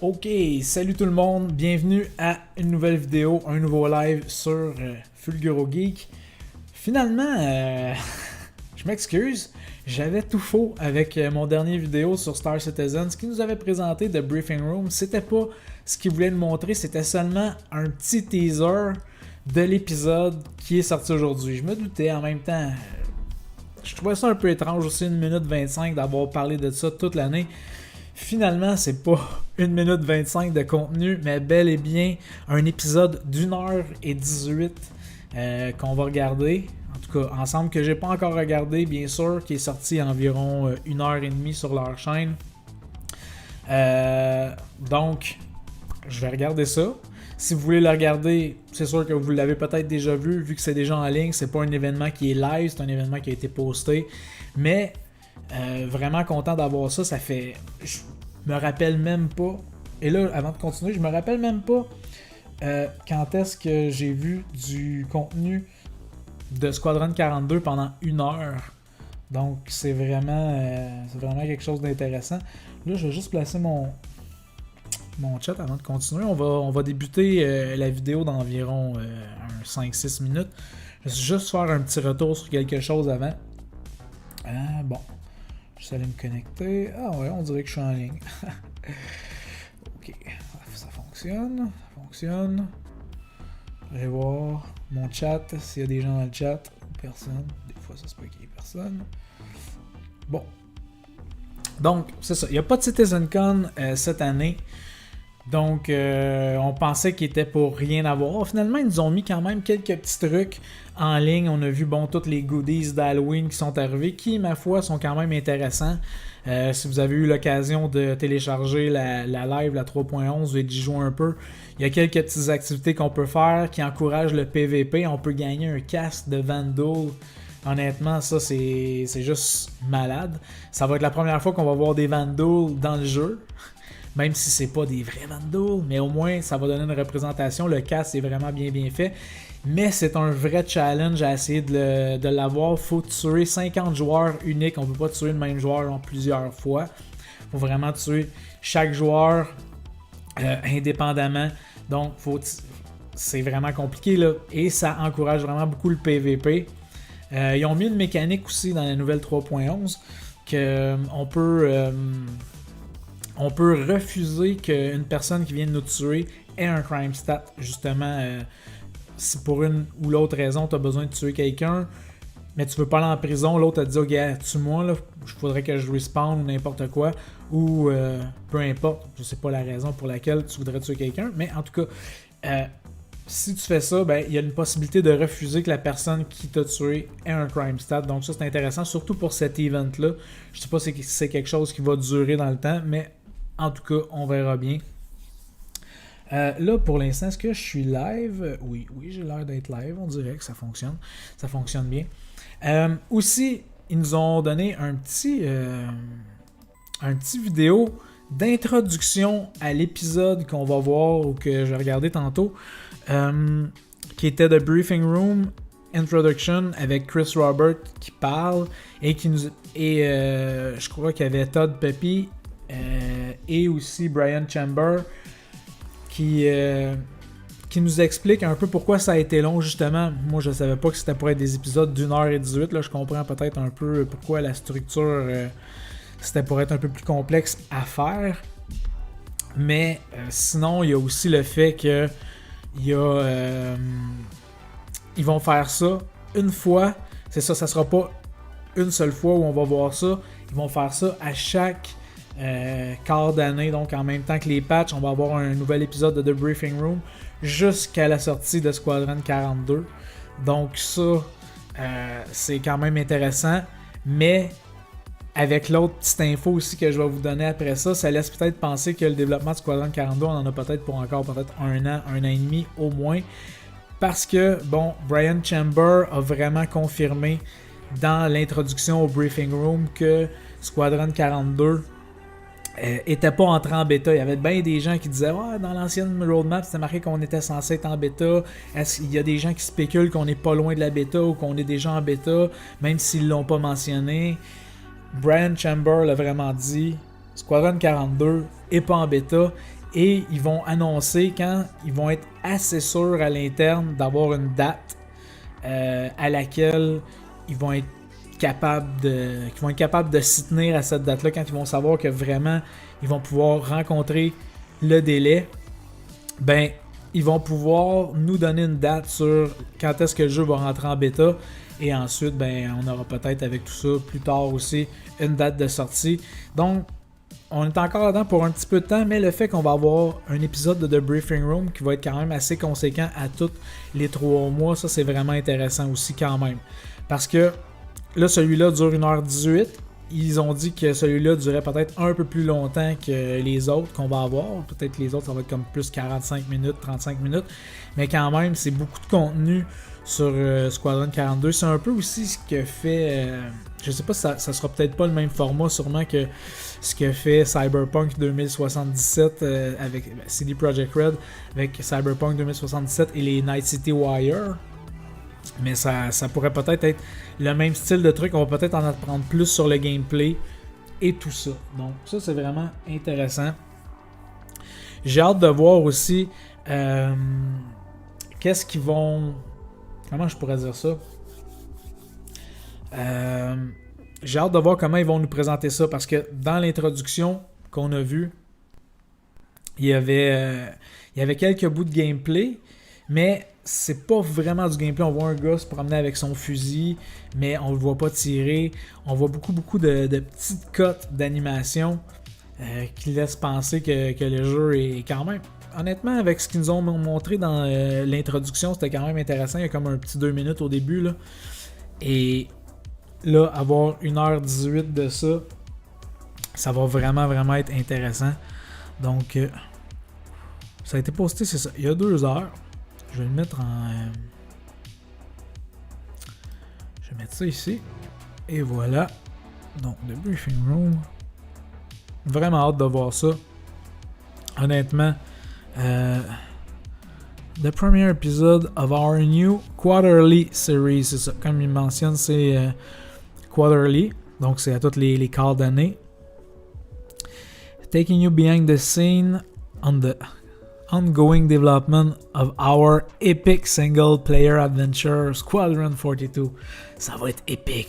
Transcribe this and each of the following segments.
Ok, salut tout le monde, bienvenue à une nouvelle vidéo, un nouveau live sur Fulguro Geek. Finalement, je m'excuse, j'avais tout faux avec mon dernier vidéo sur Star Citizen. Ce qu'il nous avait présenté de Breifing Room, c'était pas ce qu'il voulait nous montrer, c'était seulement un petit teaser de l'épisode qui est sorti aujourd'hui. Je me doutais en même temps, je trouvais ça un peu étrange aussi, 1 minute 25 d'avoir parlé de ça toute l'année. Finalement, c'est pas 1 minute 25 de contenu, mais bel et bien un épisode d'1h18 qu'on va regarder. En tout cas, ensemble, que j'ai pas encore regardé, bien sûr, qui est sorti environ 1h30 sur leur chaîne. Donc, je vais regarder ça. Si vous voulez le regarder, c'est sûr que vous l'avez peut-être déjà vu que c'est déjà en ligne. C'est pas un événement qui est live, c'est un événement qui a été posté. Mais vraiment content d'avoir ça. Ça fait. Je me rappelle même pas. Et là, avant de continuer, je me rappelle même pas quand est-ce que j'ai vu du contenu de Squadron 42 pendant 1 heure. Donc, c'est vraiment quelque chose d'intéressant. Là, je vais juste placer mon chat avant de continuer. On va débuter la vidéo d'environ 5-6 minutes. Je vais juste faire un petit retour sur quelque chose avant. Bon. Je suis allé me connecter. Ah ouais, on dirait que je suis en ligne. Ok, ça fonctionne. Ça fonctionne. Je vais voir mon chat, s'il y a des gens dans le chat ou personne. Des fois, ça se peut qu'il y ait personne. Bon. Donc, c'est ça. Il n'y a pas de Citizencon cette année. Donc, on pensait qu'il était pour rien avoir. Finalement, ils nous ont mis quand même quelques petits trucs en ligne. On a vu, tous les goodies d'Halloween qui sont arrivés, qui, ma foi, sont quand même intéressants. Si vous avez eu l'occasion de télécharger la live, la 3.11, et d'y jouer un peu, il y a quelques petites activités qu'on peut faire qui encouragent le PVP. On peut gagner un casque de Vandal. Honnêtement, ça, c'est juste malade. Ça va être la première fois qu'on va voir des Vandals dans le jeu. Même si c'est pas des vrais Vandals, mais au moins ça va donner une représentation. Le casque est vraiment bien fait. Mais c'est un vrai challenge à essayer de l'avoir. Faut tuer 50 joueurs uniques. On peut pas tuer le même joueur en plusieurs fois. Faut vraiment tuer chaque joueur indépendamment. Donc c'est vraiment compliqué là. Et ça encourage vraiment beaucoup le PVP. Ils ont mis une mécanique aussi dans la nouvelle 3.11 qu'on peut... on peut refuser qu'une personne qui vient de nous tuer ait un crime stat. Justement, si pour une ou l'autre raison, tu as besoin de tuer quelqu'un, mais tu veux pas aller en prison, l'autre a dit « gars, tue-moi, là, il faudrait que je respawn ou n'importe quoi. » Ou peu importe, je sais pas la raison pour laquelle tu voudrais tuer quelqu'un, mais en tout cas, si tu fais ça, il y a une possibilité de refuser que la personne qui t'a tué ait un crime stat. Donc ça, c'est intéressant, surtout pour cet event-là. Je sais pas si c'est quelque chose qui va durer dans le temps, mais en tout cas, on verra bien. Là, pour l'instant, est-ce que je suis live? Oui, j'ai l'air d'être live. On dirait que ça fonctionne. Ça fonctionne bien. Aussi, ils nous ont donné un petit vidéo d'introduction à l'épisode qu'on va voir ou que je vais regarder tantôt, qui était de Breifing Room Introduction avec Chris Robert qui parle et je crois qu'il y avait Todd Peppy et aussi Brian Chamber qui nous explique un peu pourquoi ça a été long. Justement, moi je savais pas que c'était pour être des épisodes d'1h18. Là, je comprends peut-être un peu pourquoi la structure c'était pour être un peu plus complexe à faire. Mais sinon, il y a aussi le fait que ils vont faire ça une fois. C'est ça, ça sera pas une seule fois où on va voir ça. Ils vont faire ça à chaque quart d'année, donc en même temps que les patchs, on va avoir un nouvel épisode de The Breifing Room jusqu'à la sortie de Squadron 42. Donc ça, c'est quand même intéressant, mais avec l'autre petite info aussi que je vais vous donner après ça, ça laisse peut-être penser que le développement de Squadron 42, on en a peut-être pour encore peut-être 1 an et demi au moins, parce que Brian Chamber a vraiment confirmé dans l'introduction au Breifing Room que Squadron 42 était pas entré en bêta. Il y avait bien des gens qui disaient dans l'ancienne roadmap c'était marqué qu'on était censé être en bêta. Est-ce qu'il y a des gens qui spéculent qu'on est pas loin de la bêta ou qu'on est déjà en bêta, même s'ils l'ont pas mentionné. Brian Chamber l'a vraiment dit, Squadron 42 est pas en bêta Et ils vont annoncer quand ils vont être assez sûrs à l'interne d'avoir une date à laquelle ils vont être capables de s'y tenir à cette date-là, quand ils vont savoir que vraiment ils vont pouvoir rencontrer le délai. Ben, ils vont pouvoir nous donner une date sur quand est-ce que le jeu va rentrer en bêta. Et ensuite, ben, on aura peut-être avec tout ça plus tard aussi une date de sortie. Donc, on est encore là-dedans pour un petit peu de temps, mais le fait qu'on va avoir un épisode de The Breifing Room qui va être quand même assez conséquent à tous les 3 mois, ça c'est vraiment intéressant aussi quand même. Parce que là, celui-là dure 1h18. Ils ont dit que celui-là durait peut-être un peu plus longtemps que les autres qu'on va avoir. Peut-être que les autres, ça va être comme plus 45 minutes, 35 minutes. Mais quand même, c'est beaucoup de contenu sur Squadron 42. C'est un peu aussi ce que fait... je sais pas si ça sera peut-être pas le même format, sûrement que ce que fait Cyberpunk 2077 avec CD Projekt Red, avec Cyberpunk 2077 et les Night City Wire. Mais ça pourrait peut-être être le même style de truc. On va peut-être en apprendre plus sur le gameplay et tout ça. Donc ça, c'est vraiment intéressant. J'ai hâte de voir aussi qu'est-ce qu'ils vont... Comment je pourrais dire ça? J'ai hâte de voir comment ils vont nous présenter ça. Parce que dans l'introduction qu'on a vue, il y avait quelques bouts de gameplay. Mais c'est pas vraiment du gameplay. On voit un gars se promener avec son fusil, mais on le voit pas tirer. On voit beaucoup de petites cotes d'animation qui laissent penser que le jeu est quand même... Honnêtement, avec ce qu'ils nous ont montré dans l'introduction, c'était quand même intéressant. Il y a comme un petit 2 minutes au début, là. Et là, avoir 1h18 de ça, ça va vraiment être intéressant. Donc, ça a été posté, c'est ça, il y a 2 heures. Je vais le mettre en... Je vais mettre ça ici. Et voilà. Donc, The Breifing Room. Vraiment hâte de voir ça. Honnêtement, the premiere episode of our new quarterly series. C'est ça. Comme il mentionne, c'est quarterly. Donc, c'est à toutes les quarts d'année. Taking you behind the scene on the ongoing development of our epic single player adventure Squadron 42. Ça va être épique.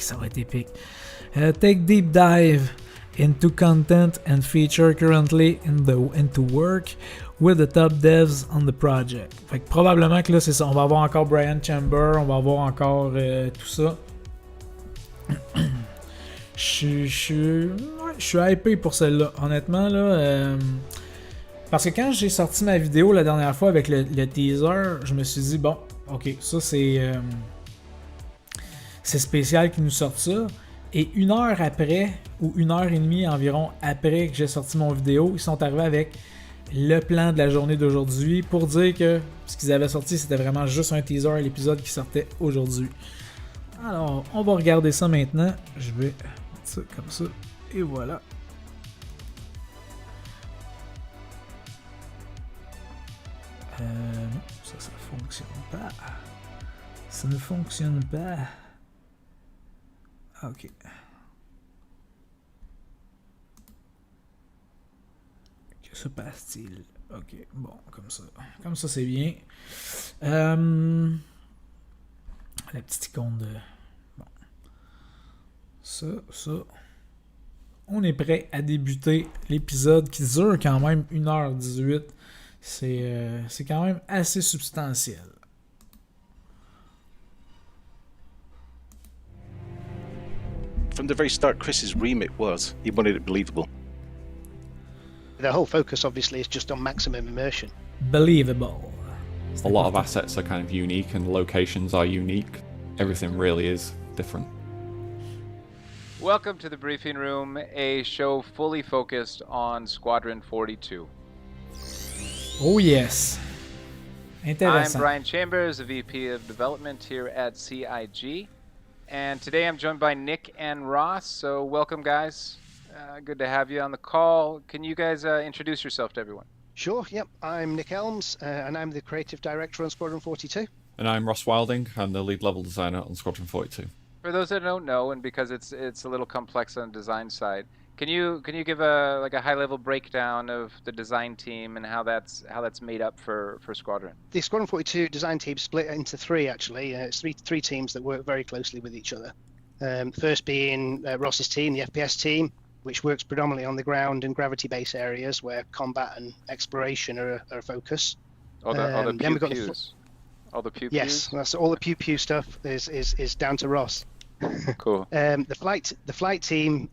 Take deep dive into content and feature currently into work with the top devs on the project. Fait que probablement que là c'est ça, on va avoir encore Brian Chamber, on va avoir encore tout ça. Je suis hypé pour celle-là, honnêtement là. Parce que quand j'ai sorti ma vidéo la dernière fois avec le teaser, je me suis dit bon, ok, ça c'est spécial qu'ils nous sortent ça. Et 1 heure après, ou 1h30 environ après que j'ai sorti mon vidéo, ils sont arrivés avec le plan de la journée d'aujourd'hui pour dire que ce qu'ils avaient sorti, c'était vraiment juste un teaser à l'épisode qui sortait aujourd'hui. Alors, on va regarder ça maintenant. Je vais mettre ça comme ça. Et voilà. Non, ça fonctionne pas. Ça ne fonctionne pas. Ok. Que se passe-t-il? Ok, bon, comme ça. Comme ça, c'est bien. La petite icône de... Bon. Ça. On est prêt à débuter l'épisode qui dure quand même 1h18. C'est quand même assez substantiel. From the very start, Chris's remit was he wanted it believable. The whole focus, obviously, is just on maximum immersion. Believable. A lot of assets are kind of unique and locations are unique. Everything really is different. Welcome to the Briefing Room, a show fully focused on Squadron 42. Oh yes. Intéressant. I'm Brian Chambers, the VP of Development here at CIG. And today I'm joined by Nick and Ross. So welcome, guys. Good to have you on the call. Can you guys introduce yourself to everyone? Sure, yep. I'm Nick Elms, and I'm the creative director on Squadron 42. And I'm Ross Wilding. I'm the lead level designer on Squadron 42. For those that don't know, and because it's a little complex on the design side, Can you give a high level breakdown of the design team and how that's made up for Squadron? The Squadron 42 design team split into three actually. It's three teams that work very closely with each other. First being Ross's team, the FPS team, which works predominantly on the ground and gravity base areas where combat and exploration are a focus. All the Then we've got all the pew yes, that's all the pew stuff is down to Ross. Cool. The flight team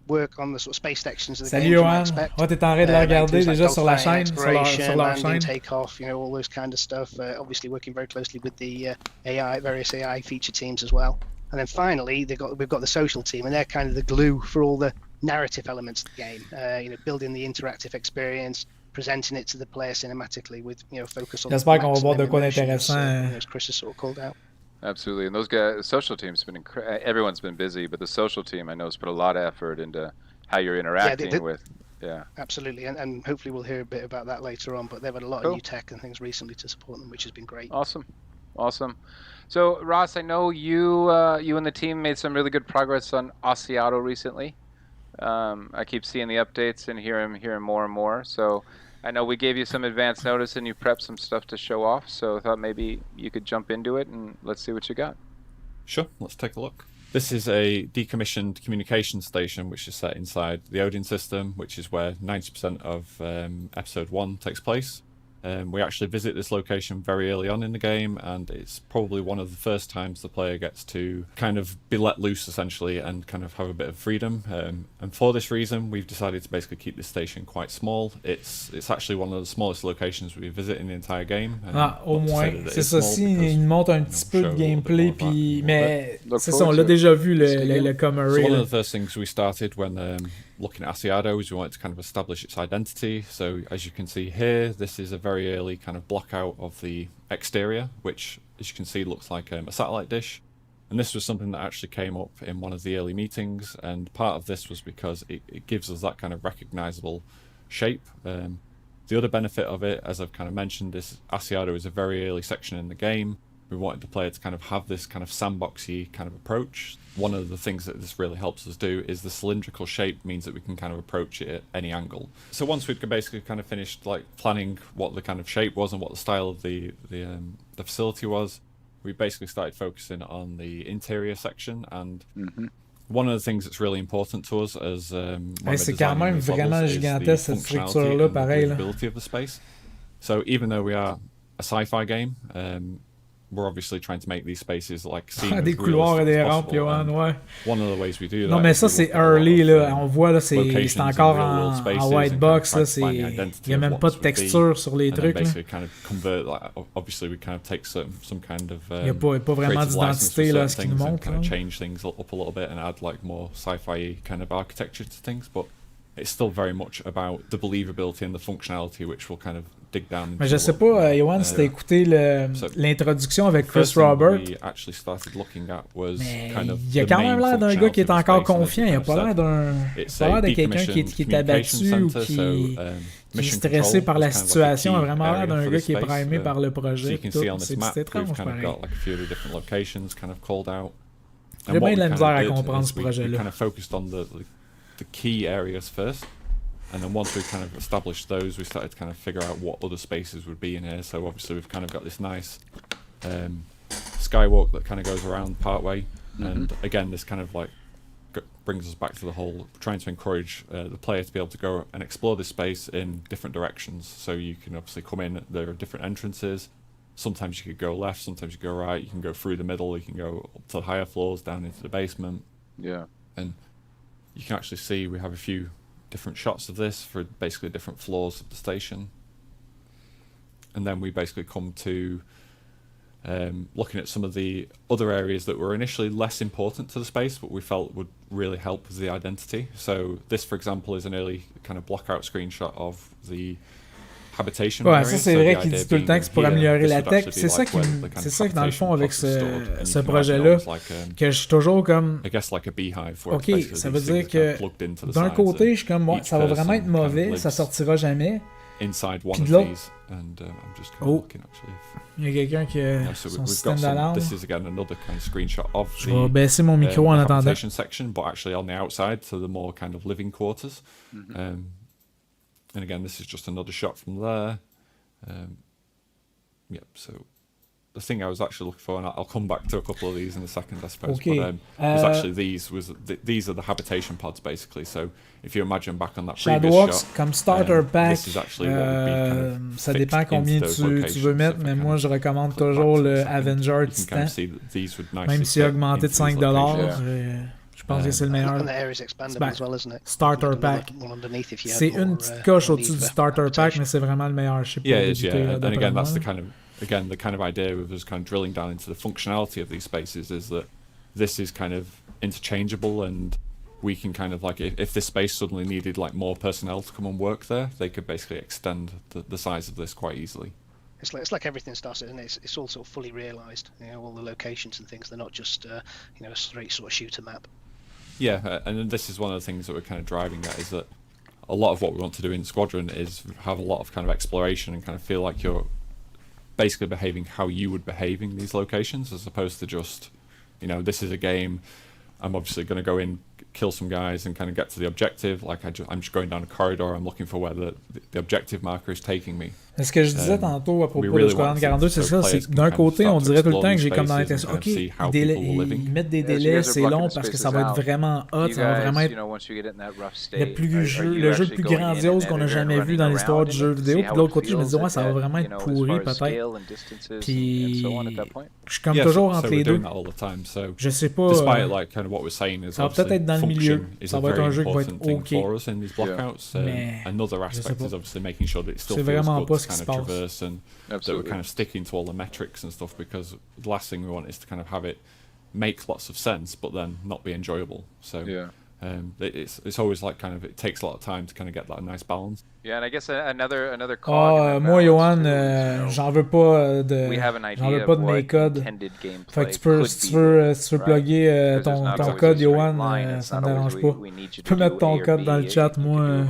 work on the sort of space sections of the Salut game. Johan, t'es en train de la regarder déjà sur la chaîne, sur leur chaîne. Takeoff, all those kind of stuff. Obviously working very closely with the various AI feature teams as well. And then finally, we've got the social team, and they're kind of the glue for all the narrative elements of the game. Building the interactive experience, presenting it to the player cinematically with focus on. J'espère qu'on va voir de quoi d'intéressant. As Chris has sort of called out. Absolutely, and those guys, the social team's been everyone's been busy, but the social team I know has put a lot of effort into how you're interacting with. Yeah, absolutely, and hopefully we'll hear a bit about that later on. But they've had a lot of new tech and things recently to support them, which has been great. Awesome. So Ross, I know you and the team made some really good progress on Asiato recently. I keep seeing the updates and hearing more and more. So I know we gave you some advance notice and you prepped some stuff to show off. So I thought maybe you could jump into it and let's see what you got. Sure, let's take a look. This is a decommissioned communication station which is set inside the Odin system, which is where 90% of episode 1 takes place. We actually visit this location very early on in the game, and it's probably one of the first times the player gets to kind of be let loose essentially and kind of have a bit of freedom. And for this reason, we've decided to basically keep this station quite small. It's actually one of the smallest locations we visit in the entire game. Au moins, c'est ça. Si il montre un petit peu de gameplay, puis mais c'est ça, on l'a déjà vu le Comary. So one of the first things we started when looking at Asiato is we wanted to kind of establish its identity. So as you can see here, this is a very early kind of block out of the exterior, which as you can see looks like a satellite dish. And this was something that actually came up in one of the early meetings, and part of this was because it gives us that kind of recognizable shape. The other benefit of it, as I've kind of mentioned, is Asiato is a very early section in the game. We wanted the player to kind of have this kind of sandboxy kind of approach. One of the things that this really helps us do is the cylindrical shape means that we can kind of approach it at any angle. So once we'd basically kind of finished like planning what the kind of shape was and what the style of the facility was, we basically started focusing on the interior section. And one of the things that's really important to us as c'est quand même vraiment gigantesque cette structure-là, pareil. The breathability of the space. So even though we are a sci-fi game, we're obviously trying to make these spaces like seem des couloirs et des rampes, Johan, ouais. One of the ways we do that. Non, mais ça c'est early là, on voit là, c'est encore en white box là, il y a même pas de texture sur les trucs là. Kind of convert, like, obviously we kind of take some kind of il y a pas vraiment d'identité là, ce qui nous montre. Kind of change things up a little bit and add like more sci-fi kind of architecture to things, but it's still very much about the believability and the functionality, which will kind of dig down. Mais je sais pas, Johan, si t'as écouté l'introduction avec Chris Robert. Mais il y a quand même l'air d'un gars qui est encore confiant. Il a pas l'air de quelqu'un qui est abattu ou qui est stressé par la situation. Il a vraiment l'air d'un gars qui est primé par le projet. C'est étrange, pareil. Il a bien de la misère à comprendre ce projet-là. The key areas first, and then once we kind of established those, we started to kind of figure out what other spaces would be in here. So obviously we've kind of got this nice skywalk that kind of goes around part way, and again this kind of like brings us back to the whole trying to encourage the player to be able to go and explore this space in different directions. So you can obviously come in, there are different entrances. Sometimes you could go left, sometimes you go right, you can go through the middle, you can go up to the higher floors, down into the basement. Yeah. And you can actually see we have a few different shots of this for basically different floors of the station. And then we basically come to looking at some of the other areas that were initially less important to the space, but we felt would really help with the identity. So this, for example, is an early kind of blockout screenshot of the habitation area. Ça c'est vrai qu'il dit tout le temps que c'est pour améliorer la tech. C'est ça que dans le fond avec ce projet-là, que je suis toujours comme ok, ça veut dire que d'un côté je suis comme ça va vraiment être mauvais, ça sortira jamais. inside one Puis of de l'autre- these, and I'm just kind Oh. of looking actually. Il y a quelqu'un qui a Yeah, so son we've système got some. d'alarme. This is again another kind of screenshot of Je vais the baisser mon micro en attendant. habitation section, but actually on the outside, so the more kind of living quarters. And again, this is just another shot from there. Yep. So the thing I was actually looking for, and I'll come back to a couple of these in a second, I suppose. Okay. But was actually these are the habitation pods basically. So if you imagine back on that previous Shadowbox shot, comme starter pack, this is actually what would be kind of ça fixed dépend combien into those tu veux locations. mettre, If I mais kind moi of je recommande click back toujours to the le second, Avenger you can kind Titan, of see that these would nicely même s'il a fit augmenté de into these 5$. locations. Je pense que c'est le meilleur. And the air is expandable Ben, as well, isn't it? starter You'd have pack. one underneath if you had C'est more, une petite coche need au-dessus du for starter pack, habitation. mais c'est vraiment le meilleur. Je sais pas. Yeah, it is, yeah. And d'après again, moi. that's the kind of idea of us kind of drilling down into the functionality of these spaces is that this is kind of interchangeable, and we can kind of like if this space suddenly needed like more personnel to come and work there, they could basically extend the size of this quite easily. It's like everything starts, and it's all sort of fully realised. You know, all the locations and things. They're not just a straight sort of shooter map. Yeah, and this is one of the things that we're kind of driving at, is that a lot of what we want to do in Squadron is have a lot of kind of exploration and kind of feel like you're basically behaving how you would behave in these locations, as opposed to just, this is a game, I'm obviously going to go in, kill some guys and kind of get to the objective. Like I'm just going down a corridor, I'm looking for where the objective marker is taking me. Ce que je disais tantôt à propos we de really Squadron want 42, c'est ça, c'est que d'un côté, on dirait tout le temps que j'ai comme dans l'impression, ok, ils mettent des délais, c'est long parce que ça va être vraiment hot, ça va vraiment être le jeu le plus grandiose qu'on a jamais vu dans l'histoire du jeu vidéo. Puis de l'autre côté, je me dis, ouais, ça va vraiment être pourri peut-être. Puis je suis comme toujours entre les deux. Je sais pas. Ça va peut-être être dans le milieu. Ça va être un jeu qui va être ok. Mais je sais pas. C'est vraiment pas ce qui se passe. And that we're kind of sticking to all the metrics and stuff, because the last thing we want is to kind of have it make lots of sense but then not be enjoyable. So it's always like kind of, it takes a lot of time to kind of get that nice balance. Yeah, and I guess another cog moi, Johan, j'en veux pas de mes codes. Fait que si tu veux plugger ton code, Johan, ça me dérange pas. Tu peux mettre ton code dans le chat, moi.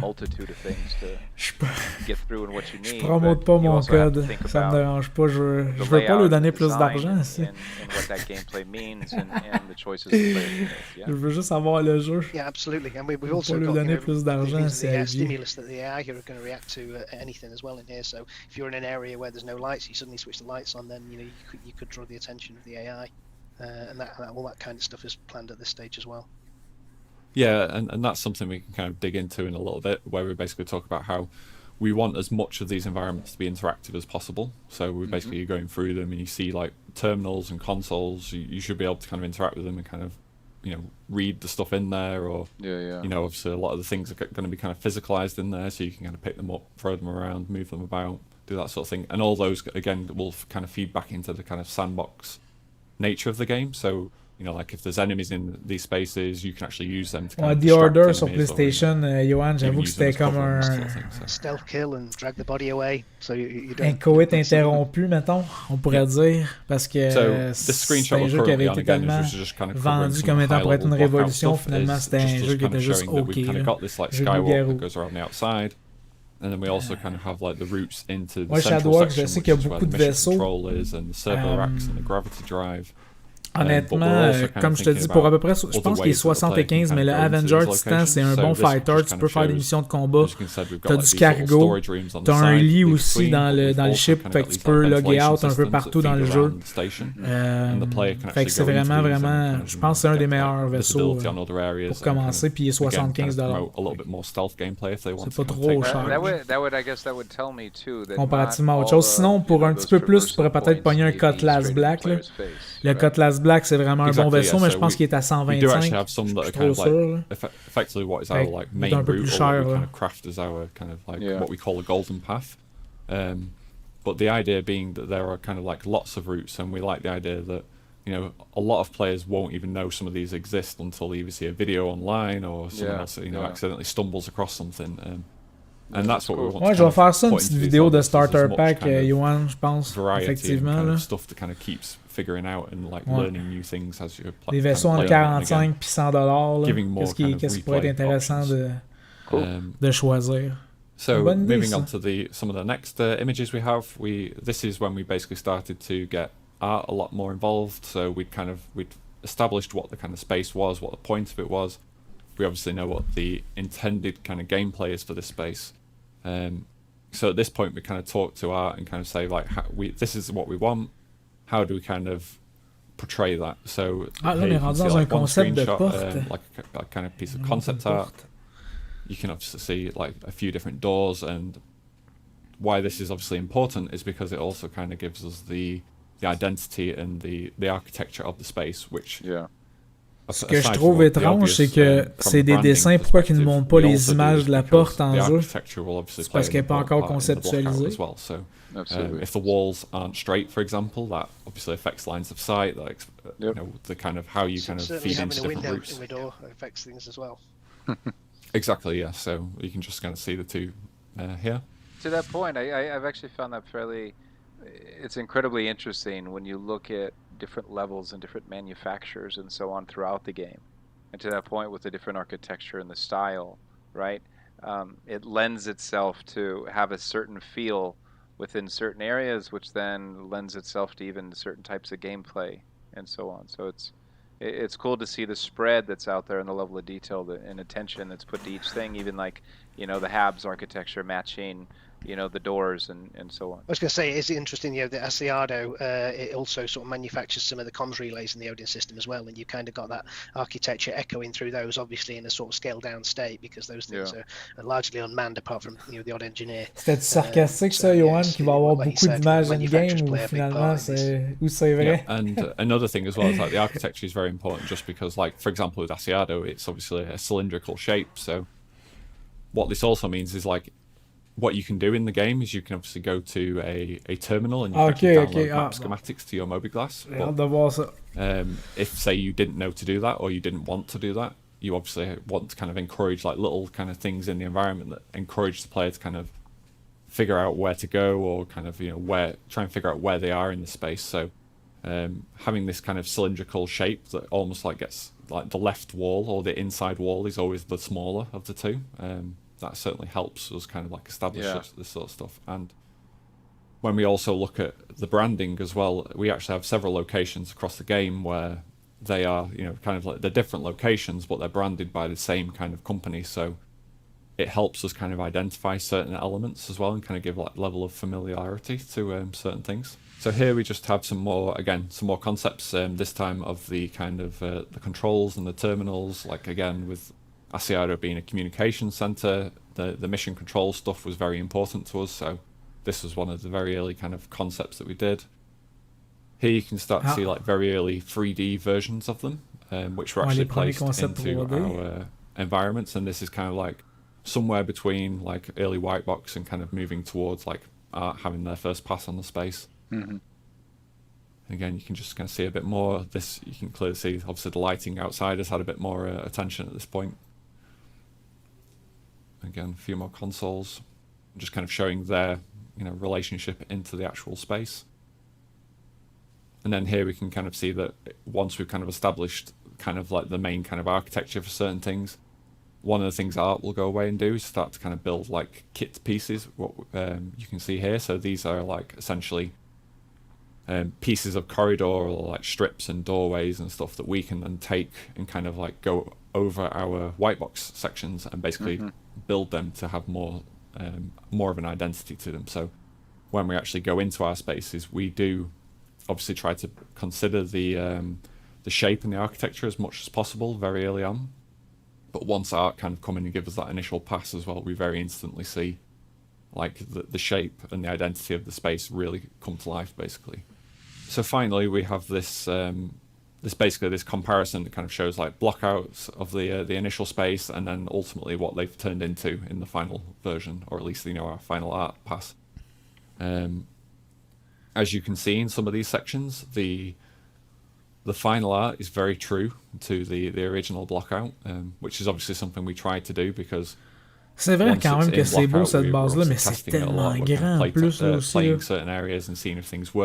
Je promote pas mon code, ça me dérange pas. Je veux pas lui donner plus d'argent ici. Je veux juste avoir le jeu. Yeah, absolutely. And we've Pas also lui got donner plus d'argent, the c'est stimulus that the AI here are going to react to anything as well in here. So if you're in an area where there's no lights, you suddenly switch the lights on, then you could draw the attention of the AI, and all that kind of stuff is planned at this stage as well. Yeah, and that's something we can kind of dig into in a little bit, where we basically talk about how we want as much of these environments to be interactive as possible. So we're basically going through them, and you see like terminals and consoles. You should be able to kind of interact with them and kind of, read the stuff in there, or obviously a lot of the things are going to be kind of physicalized in there, so you can kind of pick them up, throw them around, move them about, do that sort of thing. And all those again will kind of feed back into the kind of sandbox nature of the game. So like if there's enemies in these spaces, you can actually use them to kind of The Order sur enemies, PlayStation, Johan, j'avoue que c'était comme un stealth kill and drag the body away. So you don't. Un coït interrompu, mettons, on pourrait dire, parce que c'est un jeu qui avait été tellement vendu comme étant pour être une révolution. Finalement, c'était un jeu qui était juste ok. Jeu de loup-garou. And then we also kind of have like the routes into the Ouais, central Shadowbox, section, je sais which qu'il y a is where beaucoup the de mission vaisseaux. control is, and the servo racks and the gravity drive. Honnêtement, comme je te dis, pour à peu près, je pense qu'il est 75, mais le Avenger Titan, c'est un bon fighter. Tu peux faire des missions de combat. T'as du cargo. T'as un lit aussi dans le ship, fait que tu peux loguer out un peu partout dans le jeu. Fait que c'est vraiment, je pense que c'est un des meilleurs vaisseaux pour commencer, puis il est 75$. C'est pas trop cher. Comparativement à autre chose. Sinon, pour un petit peu plus, tu pourrais peut-être pogner un Cutlass Black. Le Cutlass Black, c'est vraiment un bon vaisseau, mais je pense qu'il est à 125. Je suis trop sûr. Effectively, what is our like main route, or what we kind of craft as our kind of like what we call a golden path. But the idea being that there are kind of like lots of routes, and we like the idea that a lot of players won't even know some of these exist until they either see a video online or someone else accidentally stumbles across something. And that's what we want. Ouais, je vais faire ça une petite vidéo de starter pack, Johan, je pense, effectivement. Kind là. of stuff that kind of keeps figuring out and like learning new things as you play. Des vaisseaux entre 45 et $100. Qu'est-ce qui pourrait être intéressant de choisir. So Bonne idée, moving ça. on to some of the next images we have, this is when we basically started to get art a lot more involved. So we'd established what the kind of space was, what the point of it was. We obviously know what the intended kind of gameplay is for this space. So at this point, we kind of talk to art and kind of say like, this is what we want. How do we kind of portray that? So Ah, là, on here est you can rendu see dans un like one concept de screenshot, porte. like a kind of piece of Une concept art. porte. You can obviously see like a few different doors, and why this is obviously important is because it also kind of gives us the identity and the architecture of the space, which Ce que je trouve étrange, c'est que c'est des dessins. Pourquoi qu'ils ne montrent pas les images de la porte en jeu? C'est parce qu'elle n'est pas encore conceptualisée. So, if the walls aren't straight, for example, that obviously affects lines of sight. Like, you know, the kind of how you kind of feed into different routes. Having a window in the door affects things as well. Exactly, yeah. So you can just kind of see the two here. To that point, I've actually found that it's incredibly interesting when you look at different levels and different manufacturers and so on throughout the game. And to that point, with the different architecture and the style, right? It lends itself to have a certain feel within certain areas, which then lends itself to even certain types of gameplay and so on. So it's cool to see the spread that's out there and the level of detail and attention that's put to each thing, even like, you know, the Habs architecture matching, you know, the doors and so on. I was going to say, it's interesting, you know, that Asiado, it also sort of manufactures some of the comms relays in the Odin system as well, and you kind of got that architecture echoing through those, obviously in a sort of scaled down state, because those things are largely unmanned apart from, you know, the odd engineer. C'était sarcastique ça, Johan, qu'il va avoir beaucoup d'images in-game ou finalement c'est vrai. Yeah, and another thing as well is like the architecture is very important, just because, like, for example, with Asiado, it's obviously a cylindrical shape. So what this also means is, like, what you can do in the game is you can obviously go to a terminal and you can download map schematics to your Mobiglass. If, say, you didn't know to do that, or you didn't want to do that, you obviously want to kind of encourage like little kind of things in the environment that encourage the player to kind of figure out where to go, or kind of, you know, try and figure out where they are in the space. So having this kind of cylindrical shape that almost like gets like the left wall or the inside wall is always the smaller of the two. That certainly helps us kind of like establish this sort of stuff. And when we also look at the branding as well, we actually have several locations across the game where they are, you know, kind of like they're different locations, but they're branded by the same kind of company. So it helps us kind of identify certain elements as well, and kind of give like level of familiarity to certain things. So here we just have some more concepts, this time of the kind of the controls and the terminals, like again with Asiado being a communication center, the mission control stuff was very important to us, so this was one of the very early kind of concepts that we did. Here you can start to see like very early 3D versions of them, which were actually placed into our environments, and this is kind of like somewhere between like early white box and kind of moving towards like art having their first pass on the space. Mm-hmm. Again, you can just kind of see a bit more. This you can clearly see. Obviously, the lighting outside has had a bit more attention at this point. Again, a few more consoles, just kind of showing their, you know, relationship into the actual space. And then here we can kind of see that once we've kind of established kind of like the main kind of architecture for certain things, one of the things art will go away and do is start to kind of build like kit pieces. What you can see here. So these are like essentially pieces of corridor or like strips and doorways and stuff that we can then take and kind of like go over our white box sections and basically build them to have more of an identity to them. So when we actually go into our spaces, we do obviously try to consider the shape and the architecture as much as possible very early on. But once art kind of come in and give us that initial pass as well, we very instantly see like the shape and the identity of the space really come to life, basically. So finally, we have this this comparison that kind of shows like blockouts of the initial space, and then ultimately what they've turned into in the final version, or at least, you know, our final art pass. As you can see in some of these sections, the final art is very true to the original blockout, which is obviously something we tried to do because c'est vrai quand même que c'est beau cette base-là, mais c'est tellement grand en plus aussi.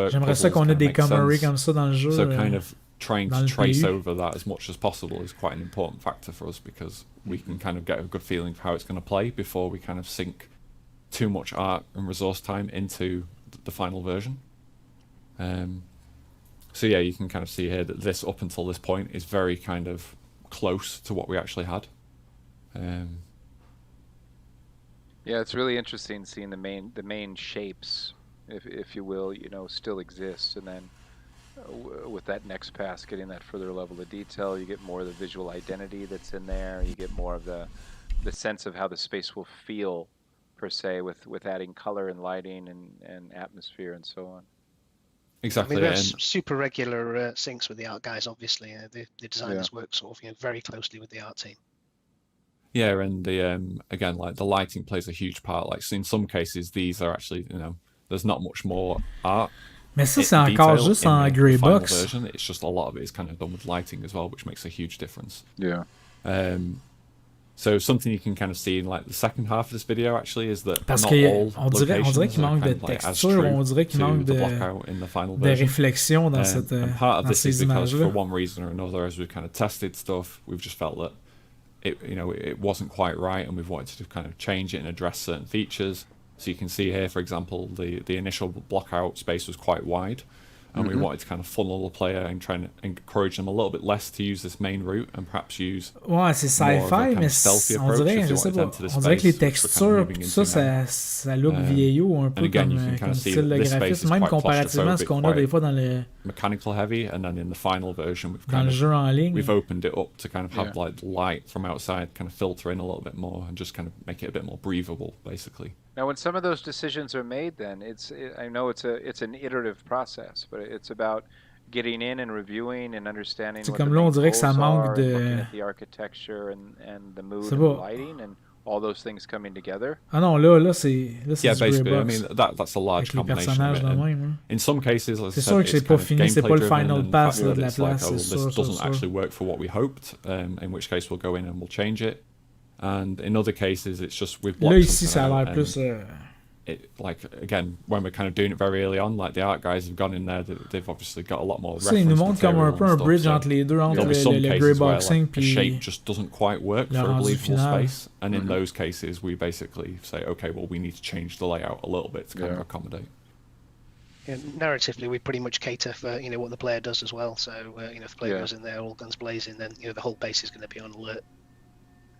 J'aimerais ça qu'on ait des Comary comme ça dans le jeu. So kind of trying to trace over that as much as possible is quite an important factor for us, because we can kind of get a good feeling for how it's going to play before we kind of sink too much art and resource time into the final version. So yeah, you can kind of see here that this up until this point is very kind of close to what we actually had. Yeah, it's really interesting seeing the main shapes, if you will, still exist, and then with that next pass, getting that further level of detail, you get more of the visual identity that's in there. You get more of the sense of how the space will feel, per se, with adding color and lighting and atmosphere and so on. Exactly. I mean, we have super regular syncs with the art guys. Obviously, the designers work sort of very closely with the art team. Yeah, and the again, like the lighting plays a huge part. Like, so in some cases, these are actually, there's not much more art. Mais ça, c'est encore juste en grey box. Version. It's just a lot of it is kind of done with lighting as well, which makes a huge difference. Yeah. So something you can kind of see in like the second half of this video actually is that Parce not que all on dirait qu'il manque de texture, on dirait qu'il manque de réflexion dans cette and part of dans this ces is because images-là. for one reason or another, as we've kind of tested stuff, we've just felt that it wasn't quite right, and we've wanted to kind of change it and address certain features. So you can see here, for example, the initial block out space was quite wide, and we wanted to kind of funnel the player and try and encourage them a little bit less to use this main route and perhaps use Ouais, c'est sci-fi, mais on dirait, je sais pas, on dirait que les textures, tout ça, ça look vieillot un peu comme style de graphisme, même comparativement à ce qu'on a des fois dans le mechanical heavy, and then in the final version dans le jeu en ligne. we've opened it up to kind of have like light from outside kind of filter in a little bit more and just kind of make it a bit more breathable, basically. Now, when some of those decisions are made, then I know it's an iterative process, but it's about getting in and reviewing and understanding what the main goals are, and looking at the architecture and the mood and the lighting and all those things coming together. Ah non, là c'est basically, I mean that's a large combination of it. In some cases, as I said, it's pas fini, c'est pas le final pass de la place, this doesn't actually work for what we hoped, in which case we'll go in and we'll change it. And in other cases, it's just we've blocked là ici ça a l'air out, plus like again, when we're kind of doing it very early on, like the art guys have gone in there, they've obviously got a lot more ça, ils nous montrent comme un peu un bridge entre les deux, entre le grey boxing puis the shape just doesn't quite work for a believable space, and in those cases we basically say, okay, well, we need to change the layout a little bit to kind of accommodate. Yeah, narratively, we pretty much cater for what the player does as well. So if the player goes in there all guns blazing, then the whole base is going to be on alert.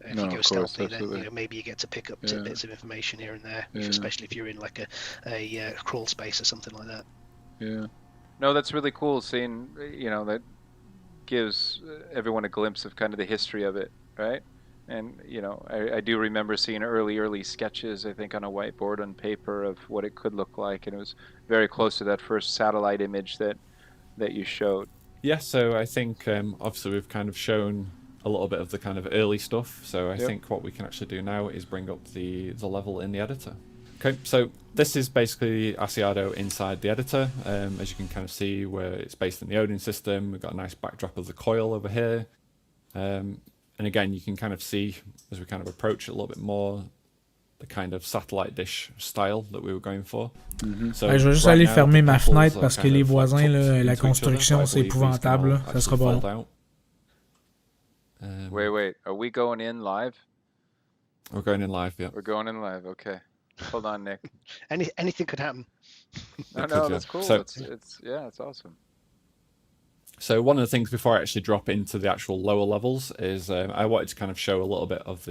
If you go stealthy, then maybe you get to pick up tidbits of information here and there, especially if you're in like a crawl space or something like that. Yeah. No, that's really cool seeing, that gives everyone a glimpse of kind of the history of it, right? And, I do remember seeing early sketches, I think, on a whiteboard on paper of what it could look like, and it was very close to that first satellite image that you showed. Yeah, so I think obviously we've kind of shown a little bit of the kind of early stuff, so I think what we can actually do now is bring up the level in the editor. Okay, so this is basically Asiado inside the editor. As you can kind of see, where it's based in the Odin system, we've got a nice backdrop of the coil over here. And again, you can kind of see, as we kind of approach it a little bit more, the kind of satellite dish style that we were going for. So je vais juste aller fermer ma fenêtre parce que les voisins, là, la construction, c'est épouvantable, là. Ça sera pas long. Wait, are we going in live? We're going in live, yeah. We're going in live, okay. Hold on, Nick. Anything could happen. No, that's cool. So, it's awesome. So one of the things before I actually drop into the actual lower levels is I wanted to kind of show a little bit of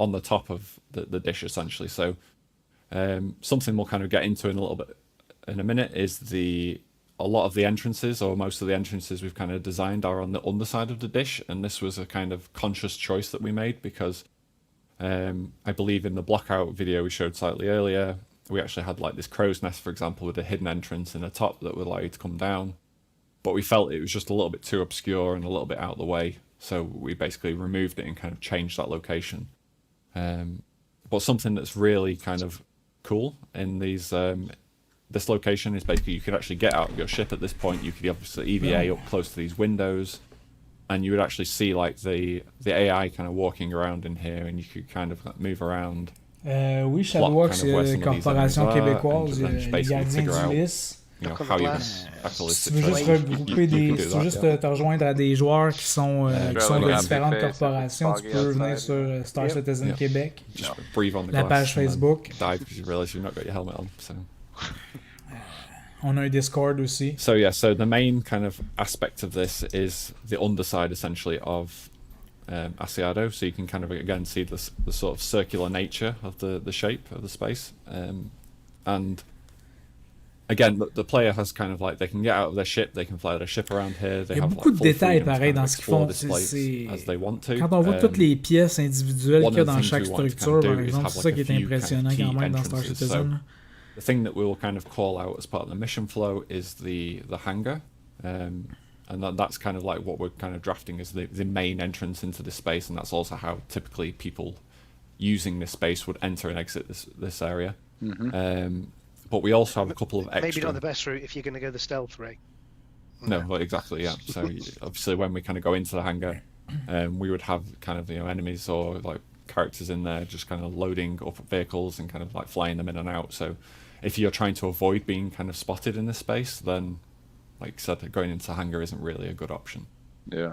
on the top of the dish, essentially. So something we'll kind of get into in a little bit in a minute is a lot of the entrances, or most of the entrances we've kind of designed, are on the underside of the dish, and this was a kind of conscious choice that we made because I believe in the blockout video we showed slightly earlier, we actually had like this crow's nest, for example, with a hidden entrance in the top that would allow you to come down, but we felt it was just a little bit too obscure and a little bit out of the way, so we basically removed it and kind of changed that location. But something that's really kind of cool in these this location is basically you could actually get out of your ship at this point. You could obviously EVA up close to these windows, and you would actually see like the AI kind of walking around in here, and you could kind of move around. Oui, Shadowbox, Corporation québécoise, les gardiens du lys. you know, Knock on how the you're going glass. to tackle this Si tu veux juste situation. regrouper can do si tu veux that, juste yeah. te rejoindre à des joueurs qui sont de Traveling différentes happy face, corporations, tu foggy peux venir outside, sur Star Yep. Citizen Yeah. Québec, Just breathe on the la glass page and then Facebook. dive because you realise you've not got your helmet on. On a un Discord aussi. So yeah, so the main kind of aspect of this is the underside essentially of Asiado. So you can kind of again see the sort of circular nature of the shape of the space, and again the player has kind of like they can get out of their ship, they can fly their ship around here. They Il y a have beaucoup like de full détails freedom to pareil kind of dans ce qu'ils explore font. this place as they want to. Quand on voit toutes les pièces individuelles one qu'il y a of the dans things chaque we want to structure, kind of par do is exemple, have c'est like ça a qui est few kind impressionnant of key quand même dans Star entrances. Citizen. The thing that we'll kind of call out as part of the mission flow is the hangar, and that's kind of like what we're kind of drafting as the main entrance into this space, and that's also how typically people using this space would enter and exit this area. But we also have a couple of extra. Maybe not the best route if you're going to go the stealth route. No, well, exactly, yeah. So obviously, when we kind of go into the hangar, we would have kind of enemies or like characters in there just kind of loading up vehicles and kind of like flying them in and out. So if you're trying to avoid being kind of spotted in this space, then like I said, going into the hangar isn't really a good option. Yeah.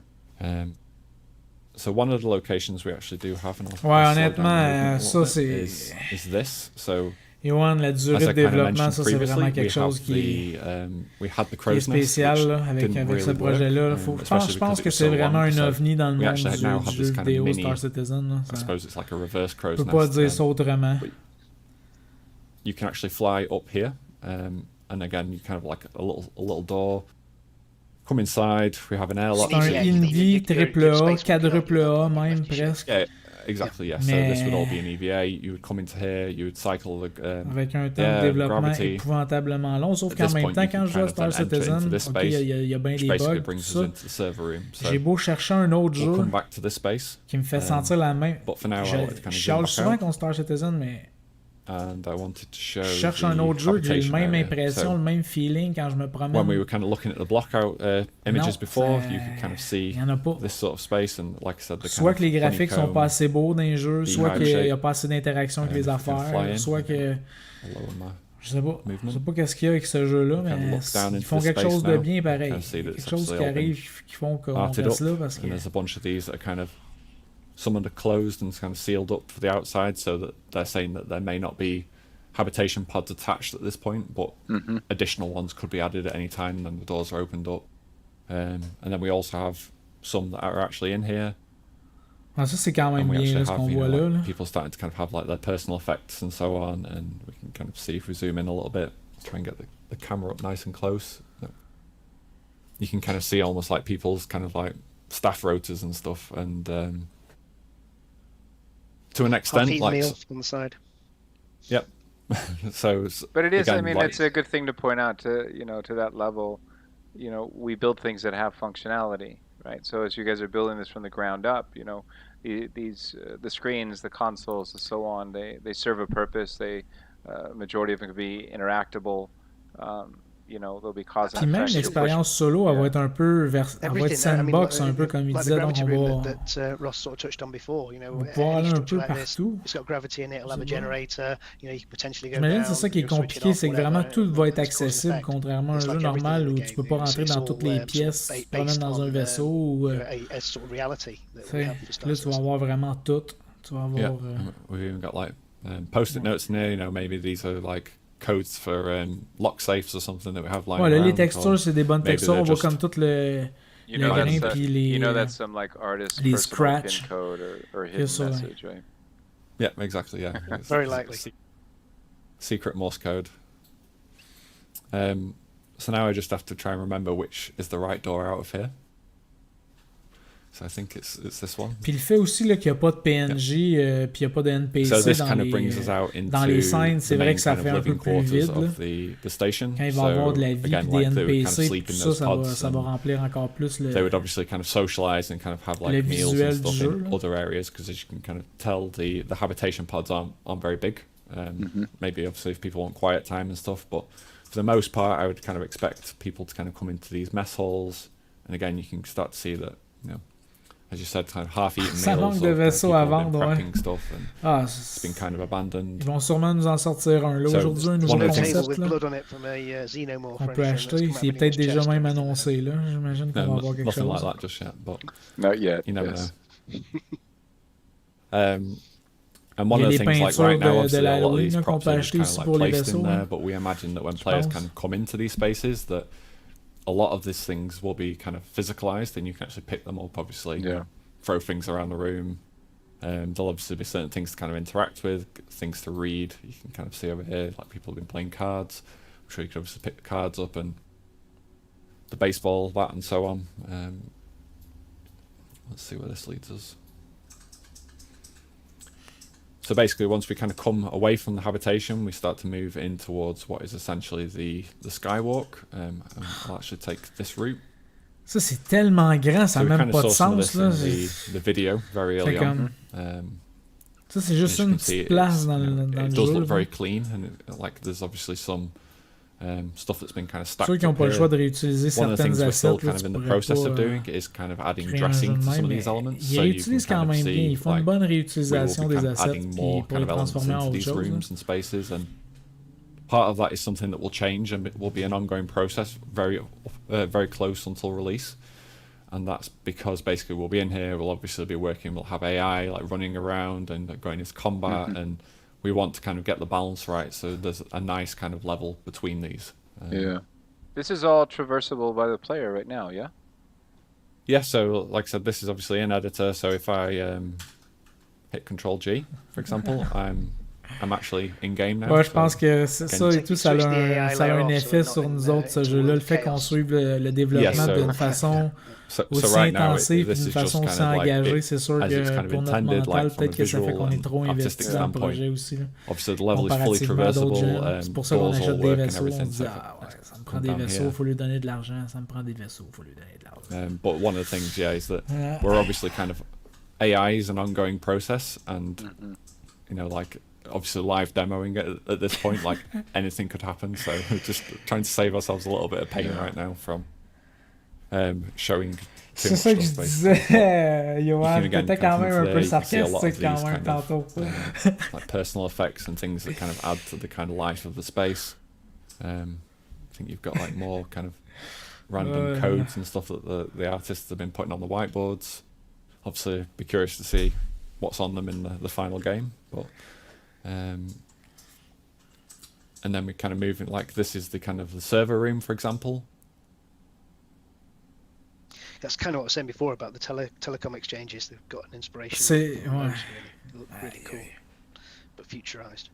So one of the locations we actually do have, and Ouais, honnêtement, ça c'est. is this. So Yoann, la durée as de I kind of développement, mentioned ça c'est previously, vraiment we quelque chose have qui we had the est crow's nest, spécial which là, avec didn't ce really projet-là. work, Je pense especially que because c'est it was so vraiment long. un So ovni dans le we monde actually now du have jeu this kind of vidéo mini, Star Citizen. Là. I suppose it's like a reverse crow's Je nest. peux pas dire ça autrement. You can actually fly up here, and again you kind of like a little door. Come inside. We have an airlock. C'est un Yeah, Indy, you're triple A, space quadruple A même pretty presque. Yeah, exactly. Yeah. So this would all be an EVA. You would come into here. You would cycle the. Avec un temps de développement gravity. épouvantablement long, sauf At qu'en this même point, temps, you quand can je joue à kind of Star then enter into Citizen, this ok, space, il y a bien which des basically bugs, tout brings us ça. into the server room. So J'ai beau chercher un autre we'll jeu come back to this space. qui me fait sentir la même. But for now, I wanted to kind Je of chiale zoom souvent back out, contre Star Citizen, mais and I wanted to show. je cherche un the autre jeu, j'ai la habitation même area. impression, So le même feeling quand je me promène. when we were kind of looking at the blockout images Non, before, ça- you could kind of see il y en a pas. this sort of space, and like I said, the Soit kind que les of graphiques sont honeycomb. pas assez beaux dans les jeux, soit beehive qu'il n'y a shape. pas assez d'interaction avec les You can fly affaires, in. soit que I'll lower my je sais pas, movement. qu'est-ce qu'il y a avec ce jeu-là, Kind of mais look down ils into font the quelque space chose de now. bien pareil. Kind of see that Quelque it's chose qui actually all arrive, qui font qu'on arted reste up, là parce que and there's a bunch of these that are kind of some are closed and kind of sealed up for the outside, so that they're saying that there may not be habitation pods attached at this point, but additional ones could be added at any time, and then the doors are opened up. And then we also have some that are actually in here, Ah, ça c'est quand même and we bien actually là, ce have qu'on voit like, là, là. people starting to kind of have like their personal effects and so on, and we can kind of see if we zoom in a little bit, try and get the camera up nice and close. You can kind of see almost like people's kind of like staff rotors and stuff, and to an extent, Half-eaten like meal on the side. yep. So, But it is. I again, mean, like, it's a good thing to point out. To that level, we build things that have functionality, right? So as you guys are building this from the ground up, these the screens, the consoles, and so on, they serve a purpose. They majority of them can be interactable. They'll be cause Puis and même effect. l'expérience solo, elle va être un peu elle va être Everything. sandbox, un peu comme il like the disait, donc gravity on room va. that Ross sort of touched on before. On va pouvoir aller any un structure peu like this, partout. it's got gravity in it. It'll have a C'est bon. generator. You can potentially go J'imagine down. c'est ça qui est switch it compliqué, off, c'est que whatever, vraiment tout va être it's cause and accessible, effect. contrairement à un It's jeu like everything normal in où the tu game. peux pas rentrer It's dans all, toutes les pièces, tu te promènes based dans un on, vaisseau ou. a sort of reality that we T'sais, have for Star là, tu vas Citizen. avoir vraiment tout. Tu vas yeah, avoir. we've even got like post-it notes in here. Maybe these are like codes for lock safes or something that we have lying Ouais, là, les around, textures, or c'est des bonnes maybe textures. they're On voit just- comme tout le. You know, le grain, that's puis les. that's some like artist les personal scratch. pin code or hidden ça, ouais. message, right? Yeah, exactly. Yeah, It's- Very it's likely. secret Morse code. So now I just have to try and remember which is the right door out of here. So I think it's this one. Puis le fait aussi là, qu'il n'y a pas de PNJ, puis il n'y a pas de NPC So this dans kind of les, brings us out into dans les scènes, c'est the vrai main que ça kind of fait un peu living plus quarters vide. Là. of the station. Quand il va y So avoir de la vie again, puis des like they would kind NPC, of sleep tout in ça, those ça va, pods, ça va and remplir encore plus le. they would obviously kind of socialize and kind of have Le like meals visuel and du stuff jeu, in là. other areas, because as you can kind of tell, the habitation pods aren't very big. Maybe obviously if people want quiet time and stuff, but for the most part, I would kind of expect people to kind of come into these mess halls, and again, you can start to see that as you said, kind of half-eaten Ça meals. manque de Or vaisseaux people à have been vendre, ouais. prepping stuff, and Ah, it's been kind of abandoned. ils vont sûrement nous en sortir un. Là, So, aujourd'hui, un There's nouveau one no of the things- table concept with là, blood on it from a xenomorph qu'on or peut anything acheter. that's come Il out est of peut-être anyone's déjà chest or même anything like annoncé. Là. J'imagine qu'on va avoir quelque nothing chose. like that just yet, but Not yet. you never yes. know. And one Il y a of les the things, like peintures right now, de obviously, a lot of l'Halloween these là, qu'on props peut are just acheter kind of aussi like pour les placed vaisseaux. in there, Hein. but we imagine that when Je players pense. kind of come into these spaces, that a lot of these things will be kind of physicalized, and you can actually pick them up, obviously, Yeah. throw things around the room. There'll obviously be certain things to kind of interact with, things to read. You can kind of see over here, like people have been playing cards. I'm sure you could obviously pick the cards up and the baseball bat and so on. Let's see where this leads us. So basically, once we kind of come away from the habitation, we start to move in towards what is essentially the skywalk. And I'll actually take this route. Ça, c'est tellement grand, ça So n'a we même kind of pas saw de some of sens. this Là. in the video very C'est early on. comme... Ça, c'est juste As you une can see, petite place dans, you know, dans it le does jeu. look Là. very clean, and like there's obviously some stuff that's been kind of stacked Ceux qui n'ont up pas le here. choix de réutiliser One of the certaines things we're still assets, là, kind of tu in the pourrais process pas of doing is kind of adding créer un jeu dressing de to même, some of mais these elements, ils so you can réutilisent quand kind of même bien. see Ils font une like bonne we will réutilisation be des kind of assets adding puis more pour kind les of elements transformer en into autre these chose. Là. rooms and spaces, and part of that is something that will change and it will be an ongoing process, very close until release. And that's because basically we'll be in here, we'll obviously be working, we'll have AI like running around and going into combat, and we want to kind of get the balance right, so there's a nice kind of level between these. Yeah. This is all traversable by the player right now, yeah? Yeah, so like I said, this is obviously an editor, so if I hit Control G, for example, I'm actually in game now. Ouais, je so pense que ça et tout, ça a un effet sur nous autres, ce jeu-là. Le fait qu'on suive le développement so- d'une façon So aussi right now, intensive, this d'une is façon just aussi kind of like engagée, it, c'est sûr as it's que kind of pour notre intended, mental, like from a peut-être que ça fait visual qu'on est and trop investi artistic dans le standpoint. projet aussi. Là. Obviously, the level is fully Comparativement à d'autres jeux. traversable, C'est pour ça qu'on doors all achète des work and vaisseaux. On everything. se dit, So ah ouais, ça me prend come des down vaisseaux, here. faut lui donner de l'argent. Ça me prend des vaisseaux, faut lui donner de l'argent. But one of the things, yeah, is that we're obviously kind of AI is an ongoing process, and you know, like obviously live demoing it at this point, like anything could happen. So we're just trying to save ourselves a little bit of pain right now from showing. C'est ça que je disais, Johan. T'étais quand même un peu you can see a lot of sarcastique these quand même kind of, tantôt. like personal effects and things that kind of add to the kind of life of the space. I think you've got like more kind of random codes and stuff that the artists have been putting on the whiteboards. Obviously, be curious to see what's on them in the final game. But and then we kind of move in, like this is the kind of the server room, for example. That's kind of what I was saying before about the telecom exchanges. They've got an inspiration. C'est from ouais. those, really. Look really cool, but futurized.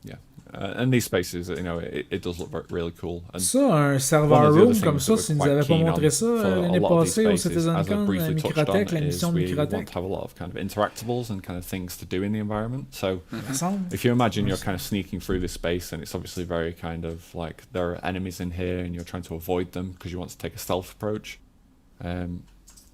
Yeah, and these spaces, you know, it does look really cool. And Ça, un one serveur of the other room things comme that ça, we're s'ils nous quite avaient pas keen montré on ça for a l'année lot of these passée au spaces, as I Citizencon, briefly touched on, Microtech, la is mission de we want Microtech. to have a lot of kind of interactables and kind of things to do in the environment. So Ça semble. if you imagine you're kind of sneaking through this space, and it's obviously very kind of like there are enemies in here and you're trying to avoid them because you want to take a stealth approach.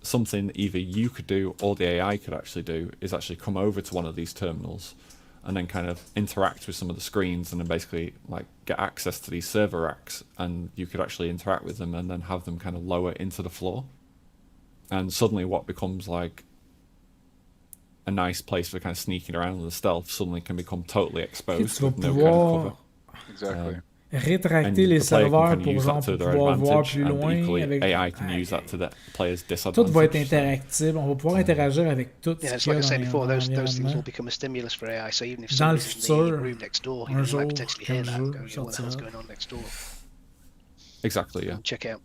Something either you could do or the AI could actually do is actually come over to one of these terminals and then kind of interact with some of the screens and then basically like get access to these server racks, and you could actually interact with them and then have them kind of lower into the floor. And suddenly what becomes like a nice place for kind of sneaking around with the stealth suddenly can become totally exposed Tu vas with no kind of pouvoir cover. Exactly. rétracter And les the player can serveurs kind of pour, use genre, that to pour their pouvoir voir advantage, plus and loin. equally Avec... AI can use that to the player's Tout disadvantage. va être So- interactible. On va pouvoir interagir avec tout Yeah, ce it's qu'il y like a I said dans before, those things will l'environnement. become a stimulus for AI. So even if Dans le somebody's in the futur, room next door, un you jour, might potentially hear quel that jeu and go, yeah, what the hell's sortira? going on next door? Exactly, yeah. Check out.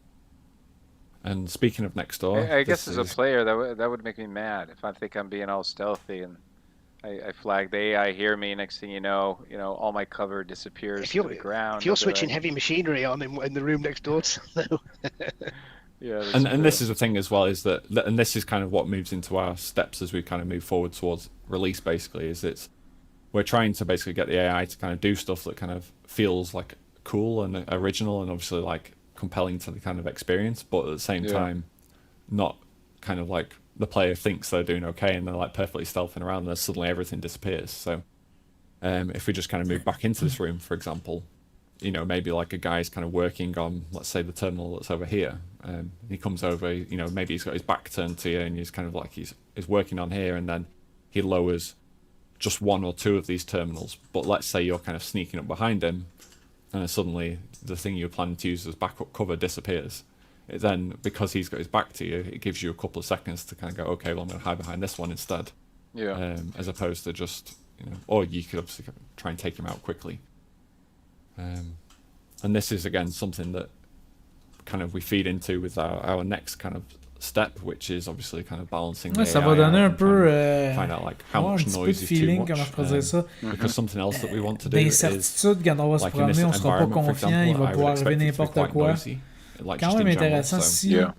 And speaking of next door, I guess this as a is- player, that would make me mad if I think I'm being all stealthy and I flag the AI, hear me. Next thing you know, all my cover disappears If to you're the ground. if you're I'll be switching like, heavy machinery on in the room next door, yeah, that's and true. this is the thing as well, is that and this is kind of what moves into our steps as we kind of move forward towards release. Basically, is we're trying to basically get the AI to kind of do stuff that kind of feels like cool and original and obviously like compelling to the kind of experience, but at the same Yeah. time not kind of like the player thinks they're doing okay and they're like perfectly stealthing around and then suddenly everything disappears. So if we just kind of move back into this room, for example, maybe like a guy's kind of working on, let's say, the terminal that's over here, He comes over, you know, maybe he's got his back turned to you, and he's kind of like he's working on here, and then he lowers just one or two of these terminals. But let's say you're kind of sneaking up behind him, and then suddenly the thing you're planning to use as backup cover disappears. It then, because he's got his back to you, it gives you a couple of seconds to kind of go, okay, well, I'm going to hide behind this one instead. Yeah. As opposed to just, you know, or you could obviously try and take him out quickly. And this is, again, something that kind of we feed into with our next kind of step, which is obviously kind of balancing the Ça AI va donner un and peu find out like how avoir un much petit peu noise de is too feeling, much. comment je pourrais dire ça. Because something else that we want to do is, D'incertitude, quand on va se like in this promener, on sera pas environment, for confiant, il example, va I would pouvoir expect arriver it to be n'importe quite quoi. noisy, like Quand just même in general. intéressant So si Yeah.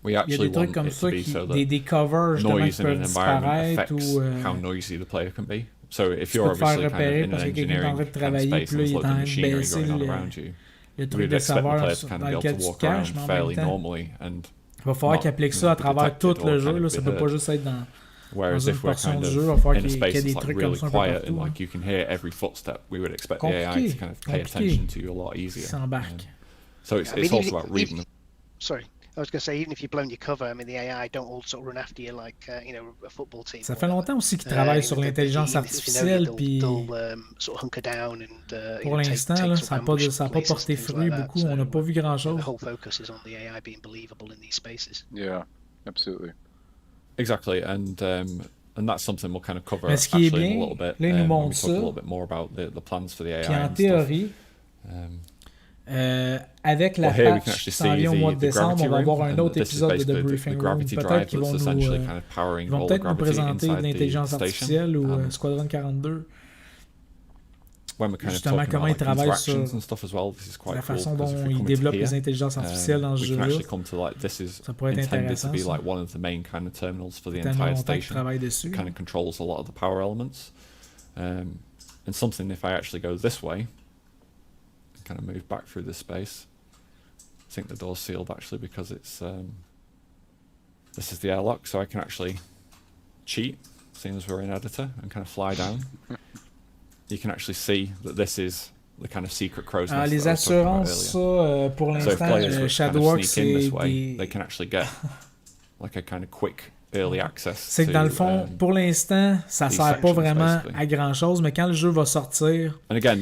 we il y a actually des trucs want comme it ça, to be so that des covers justement noise qui in peuvent an environment disparaître affects ou how noisy the player can be. So if tu you're peux te faire obviously kind repérer of in an parce que quelqu'un est en engineering train de kind of travailler, space puis là and il est there's en loads of train de machinery baisser going on around you, le truc we'd de expect the saveur player to kind dans of be lequel able to tu te walk around caches, mais en fairly même temps, normally and il va falloir not, qu'il applique you ça à know, be travers tout detected or le jeu, kind là, of ça be peut pas heard. juste être dans Whereas une if we're portion kind du of jeu, il va falloir in a qu'il y space ait des that's like trucs really comme ça un peu quiet partout. and like you can hear every footstep, we would expect the AI to kind of pay attention to you a lot Il easier. s'embarque. So it's I mean, also about reading them. Sorry, I was going to say, even if you've blown your cover, I mean, the AI don't all sort of run after you like, you know, a football team. Ça fait longtemps aussi qu'ils travaillent sur l'intelligence artificielle, puis sort of hunker down and, pour l'instant, là, ça n'a pas porté fruit beaucoup, on n'a pas vu grand-chose. The whole focus is on the AI being believable in these spaces. Yeah, absolutely. Exactly, and that's something we'll kind of cover Mais ce qui est actually in a bien, little bit là, il nous when we montre talk a ça. little bit more about the plans for the AI Puis en and stuff. théorie, avec la Well, here we can patch actually qui s'en see vient au mois de the décembre, gravity on va room, avoir un and autre this is épisode de basically The the Breifing Room. gravity Peut-être drive qu'ils that's vont essentially nous, kind of powering ils vont all the peut-être nous gravity présenter inside the l'intelligence station. artificielle ou Squadron 42. When we're kind of Justement, talking comment about ils like travaillent sur interactions and stuff as well, this is quite la cool façon because dont if we ils come into développent here, les intelligences artificielles dans ce we can jeu-là. actually come to like this is Ça pourrait être intended to intéressant, be ça. like one of the main kind of terminals for the Tellement entire longtemps qu'ils station. travaillent dessus. Kind of controls a lot of the power elements. And something, if I actually go this way, and kind of move back through this space, I think the door's sealed actually because it's this is the airlock, so I can actually cheat, seeing as we're in editor, and kind of fly down. You can actually see that this is the kind of secret crow's nest Les that I was talking about assurances, earlier. ça, pour So if l'instant, players were to kind of Shadowhawk, sneak in this way, des... they can actually get like a kind of quick early access. C'est que dans le fond, pour l'instant, ça these sert pas sections, vraiment basically. à grand chose, mais quand le jeu va sortir, And again,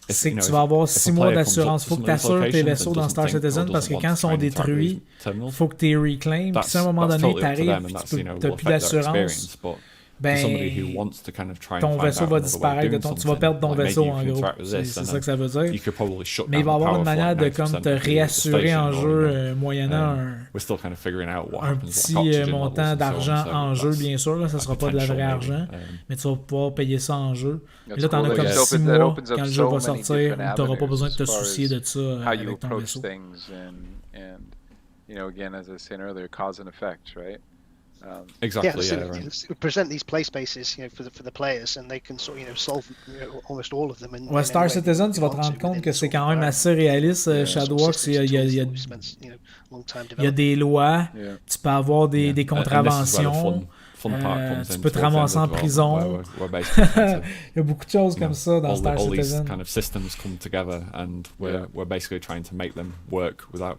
if, c'est you que know, tu vas avoir if 6 a mois player comes d'assurance. up Faut to que some of tu these assures tes locations vaisseaux and dans doesn't Star think or Citizen doesn't parce que want quand to ils sont try and interact with détruits, these terminals, faut que tu les reclaims. Puis si à un moment donné, totally up to t'arrives, them, and puis that's, tu you know, n'as will plus affect their d'assurance, experience, but for somebody who ben, wants to kind of try and ton find vaisseau out va another way of disparaître, doing tu vas something, perdre ton like maybe vaisseau you en can gros. interact with this, C'est and ça then que ça veut dire. you could probably shut Mais il down va y the avoir power une for manière like de 90% comme te of the réassurer station, en or, you jeu know, moyennant we're still kind of figuring out what un happens, petit like oxygen montant levels and d'argent so on, en so jeu, that's bien sûr. Là, ça a sera pas de la potential vraie maybe. argent, mais tu vas pouvoir payer ça en jeu. Et That's là, t'en cool. as That comme just 6 opens- that mois opens up quand le jeu so va many sortir, different où t'auras pas besoin de te avenues as far soucier as de ça how you avec ton approach vaisseau. things and you know, again, as I was saying earlier, cause and effect, right? Exactly, so yeah. And present these play spaces, you know, for the players, and they can sort, you know, solve almost all of them. Ouais, Star Citizen, tu vas te rendre compte que c'est quand même assez réaliste. Shadowhawk, il y a des lois, Yeah. tu peux avoir des and this is where the contraventions. fun part comes Tu in peux te towards the end ramasser of en the prison. development, where we're basically trying to, Il y a beaucoup de choses comme ça dans Star all these Citizen kind of systems come together, and we're basically trying to make them work without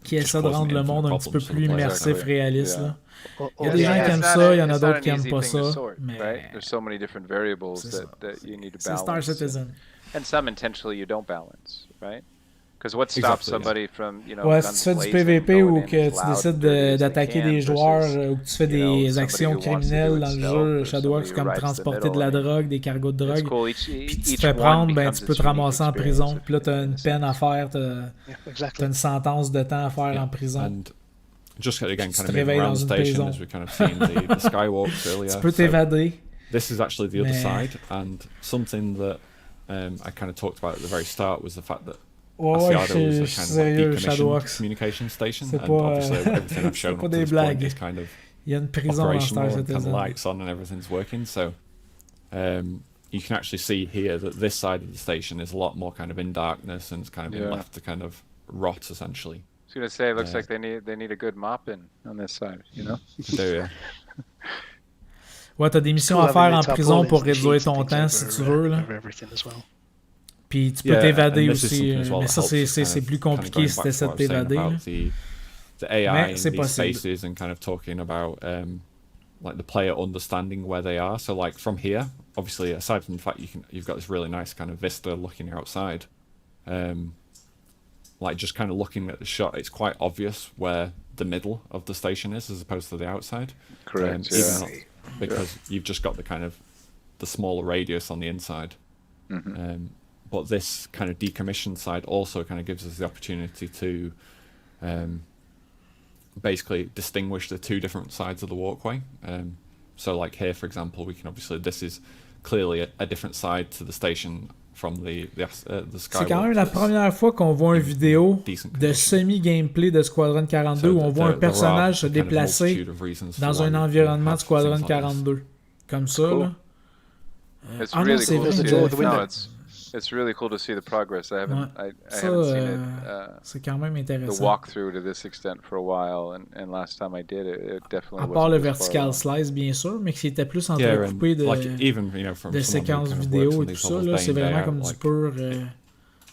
qui essaient de rendre le monde un petit peu plus immersif, Exactly. réaliste. Yeah. Là. Il y a des gens qui aiment ça, il y en a d'autres qui aiment pas ça. Right? Mais There's so many different variables C'est ça. that you need to c'est balance. Star Citizen. And some intentionally you don't balance, right? Because what stops Exactly, yeah. somebody from, you know, Ouais, guns si tu fais du blazing, PVP going ou in que as tu loud and décides dirty as they d'attaquer can des joueurs versus, ou que tu fais you know, des somebody actions who wants to do criminelles it dans le stealth jeu, or Shadowhawk, c'est somebody who comme rides the transporter de la middle drogue, des cargos de It's drogue. cool. Puis tu te Each fais one prendre, ben, becomes tu peux its te ramasser en unique prison. experience, Puis là, tu as une peine à faire, tu Exactly. as une sentence de temps à faire Yeah. en prison. And just again, Tu kind te of moving réveilles around dans the une station prison. as we kind of seen the skywalks earlier. Tu peux So t'évader. this is actually the other Mais- side, and something that I kind of talked about at the very start was the fact that Ouais, Asiado je was a suis kind of sérieux, like Shadowhawk. decommissioned communication station, C'est and pas, obviously everything I've shown c'est pas up to des this point blagues. is kind of Il y a une prison dans operational Star and kind of Citizen. lights on and everything's working. So you can actually see here that this side of the station is a lot more kind of in darkness and it's kind of been Yeah. left to kind of rot essentially. I was gonna say, it looks Yeah. like they need a good mop in on this side, you know? So yeah. Ouais, t'as des missions à faire en prison pour réduire ton temps si tu veux. Là. Puis tu peux Yeah, t'évader and this is aussi. something as well Mais that ça, helps c'est kind of plus compliqué going si back to t'essaies what de I was saying t'évader. là. about the AI Mais in c'est these possible. spaces and kind of talking about like the player understanding where they are. So like from here, obviously, aside from the fact you've got this really nice kind of vista looking outside, like just kind of looking at the shot, it's quite obvious where the middle of the station is as opposed to the outside. Correct. Because you've just got the kind of the smaller radius on the inside. But this kind of decommissioned side also kind of gives us the opportunity to basically distinguish the two different sides of the walkway. So like here, for example, we can obviously, this is clearly a different side to the station from the Skywalk. C'est quand même la première fois qu'on voit une vidéo de semi-gameplay de Squadron 42 où on voit un personnage se déplacer dans un environnement de Squadron 42. Comme ça, là. It's Ah non, really c'est cool vrai to que- see draw it. the No, window. it's really cool to see the progress. I haven't Ouais. I Ça, haven't seen it c'est quand même the intéressant. walkthrough to this extent for a while, and last time I did it definitely À part wasn't le this far vertical along. slice, bien sûr, mais qui était plus Yeah, and entrecoupé de, like even from de someone who séquences kind of works vidéo on et tout these ça. levels Là, day c'est in, day vraiment out, comme du like, pur...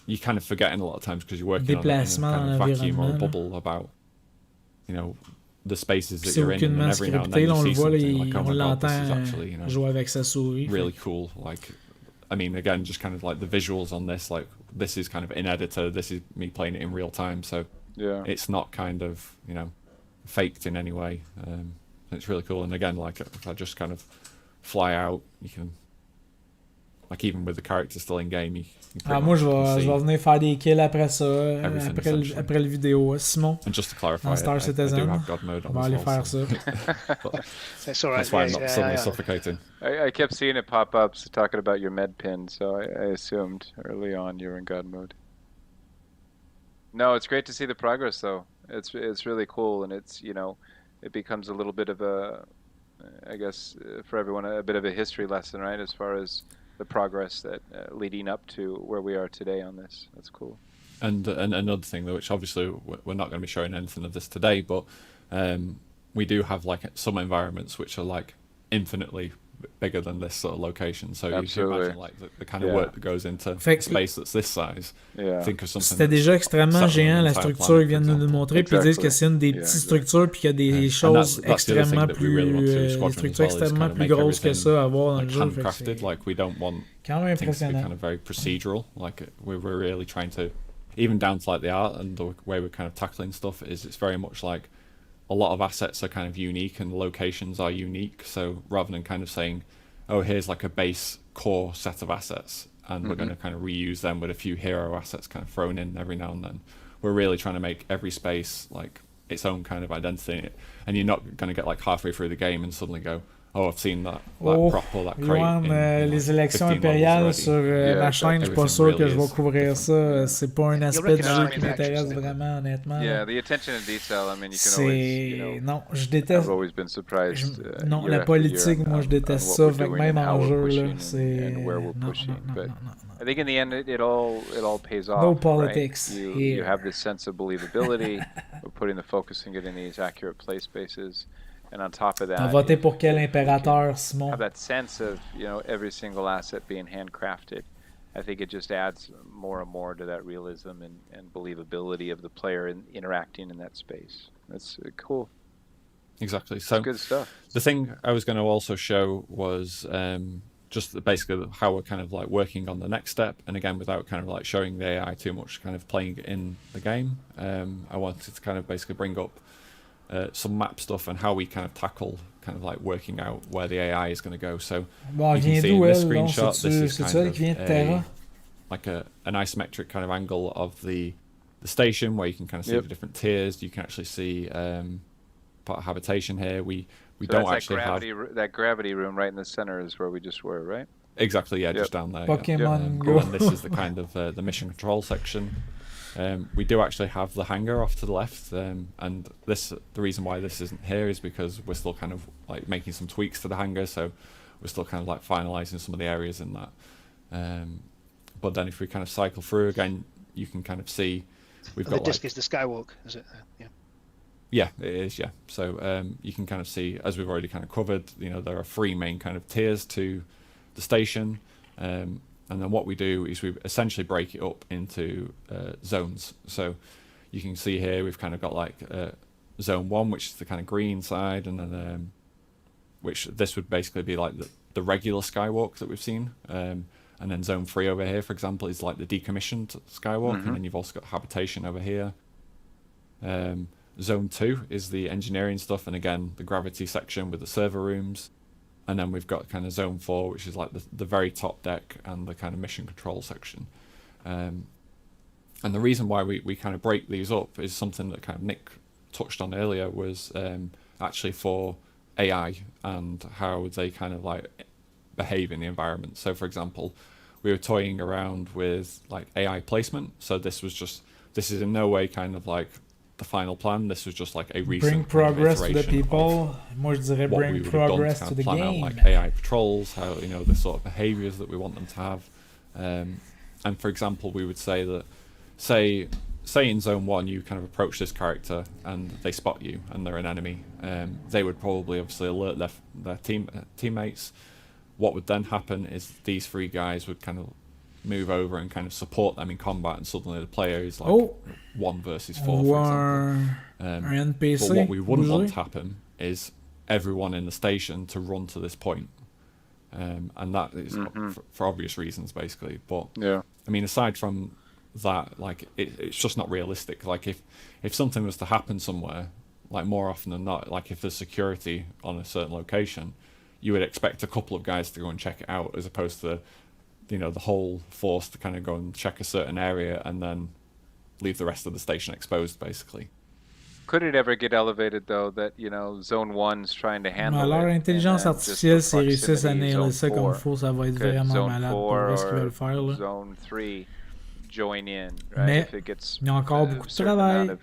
you kind of forgetting a lot of times because you're working on it in a Déplacement kind of dans vacuum or a l'environnement, là. bubble about, you know, the spaces that C'est you're in, and aucunement every now and scripté. then Là, you on le see voit, là, something like, oh on my god, this l'entend is actually, you know, jouer avec sa souris. really cool. Like, I mean, again, just kind of like the visuals on this, like this is kind of in editor, this is me playing it in real time, so Yeah. it's not kind of, you know, faked in any way. It's really cool. And again, like if I just kind of fly out, you can, like even with the character still in game, you Ah, pretty moi, much je can vais see. venir faire des kills après ça, Everything, essentially. après le vidéo. Simon, And just to clarify, dans Star I do Citizen, have God mode on on va as aller well, faire so ça. It's all right. that's why I'm not yeah, suddenly yeah. suffocating. I kept seeing it pop up talking about your med pin, so I assumed early on you were in God mode. No, it's great to see the progress, though. It's really cool, and it's, you know, it becomes a little bit of a, I guess, for everyone, a bit of a history lesson, right, as far as the progress that leading up to where we are today on this. That's cool. And another thing, though, which obviously we're not going to be showing anything of this today, but we do have like some environments which are like infinitely bigger than this sort of location. So you can Absolutely. imagine like the kind of Yeah. work that goes into Fait que- space that's this size. Yeah. Think of something. C'était déjà extrêmement that's géant, la entire structure planet, qu'ils viennent de for nous example. montrer, puis ils disent que c'est une des Yeah, petites exactly. structures, puis qu'il y a des And choses that's the other thing extrêmement that we really want to do with des Squadron as structures well, is extrêmement kind of plus make grosses que everything, ça à voir dans like le jeu. Fait que handcrafted. c'est Like we don't want quand même things to be impressionnant. kind of very procedural. Like we're really trying to, even down to like the art and the way we're kind of tackling stuff is it's very much like a lot of assets are kind of unique and locations are unique. So rather than kind of saying, oh, here's like a base core set of assets and we're going to kind of reuse them with a few hero assets kind of thrown in every now and then, we're really trying to make every space like its own kind of identity. And you're not going to get like halfway through the game and suddenly go, oh, I've seen that Oh, prop or that crate Johan, in, les like, élections 15 levels impériales already. sur Yeah, ma chaîne, je suis pas everything sûr que really je vais is couvrir ça. different. C'est pas un You'll aspect du jeu recognize qui the m'intéresse actions, vraiment, honnêtement. Yeah, là. the attention to detail. I mean, you can always, you C'est... know, Non, je déteste... I've always been surprised. Non, year la after year politique, on- moi je on déteste what ça, we're fait que doing même and how en we're jeu, pushing là, and- c'est... and where we're non, pushing. non, But non, non, non. I think in the end, it all pays off. No right? politics You here. have this sense of believability. We're putting the focus and getting these accurate play spaces, and on top of that, T'as voté if- pour quel if we can impérateur, Simon? have that sense of, you know, every single asset being handcrafted. I think it just adds more and more to that realism and believability of the player interacting in that space. That's cool. Exactly. So Good stuff. the thing I was going to also show was just basically how we're kind of like working on the next step, and again without kind of like showing the AI too much, kind of playing it in the game. I wanted to kind of basically bring up some map stuff and how we kind of tackle kind of like working out where the AI is going to go. So Bon, elle you can vient see in d'où, this elle, non? screenshot, this is C'est-tu kind elle of qui vient de Terra? like an isometric kind of angle of the station where you can kind of see Yep. the different tiers. You can actually see part of habitation here. We So don't that's actually have that gravity room right in the center is where we just were, right? exactly Yep. just down there. yeah. Pokemon And Go. then this is the kind of the mission control section. We do actually have the hangar off to the left, and the reason why this isn't here is because we're still kind of like making some tweaks to the hangar, so we're still kind of like finalizing some of the areas in that. But then if we kind of cycle through again, you can kind of see we've The got disc like, is the Skywalk, is it? Yeah. yeah, it is, yeah. So you can kind of see, as we've already kind of covered, you know, there are 3 main kind of tiers to the station. And then what we do is we essentially break it up into zones. So you can see here we've kind of got like Zone 1, which is the kind of green side, and then which this would basically be like the regular skywalk that we've seen. And then Zone 3 over here, for example, is like the decommissioned skywalk, and then you've also got habitation over here. Zone 2 is the engineering stuff, and again, the gravity section with the server rooms. And then we've got kind of Zone 4, which is like the very top deck and the kind of mission control section. And the reason why we kind of break these up is something that kind of Nick touched on earlier, was actually for AI and how they kind of like behave in the environment. So for example, we were toying around with like AI placement. So this is in no way kind of like the final plan. This was just like a recent Bring progress to the iteration people. Moi je dirais what we bring would have done progress to to kind the of plan game. out like AI patrols, how, you know, the sort of behaviors that we want them to have. And for example, we would say that, say in Zone 1 you kind of approach this character and they spot you and they're an enemy. They would probably obviously alert their teammates. What would then happen is these 3 guys would kind of move over and kind of support them in combat, and suddenly the player is like 1 versus 4, for example. NPC, But what we wouldn't usually. want to happen is everyone in the station to run to this point. And that is for obvious reasons, basically. But Yeah. I mean, aside from that, like it's just not realistic. Like if something was to happen somewhere, like more often than not, like if there's security on a certain location, you would expect a couple of guys to go and check it out, as opposed to, you know, the whole force to kind of go and check a certain area and then leave the rest of the station exposed, basically. Could it ever get elevated though that, you know, Zone 1's trying to handle Alors, it, l'intelligence and then just artificielle, for s'ils réussissent à proximity, nailer Zone ça comme 4? il faut, ça va être Could vraiment Zone malade 4 pour vrai ce qu'ils or veulent faire là. Zone 3 join in, right? Mais If it gets il y a encore beaucoup de travail.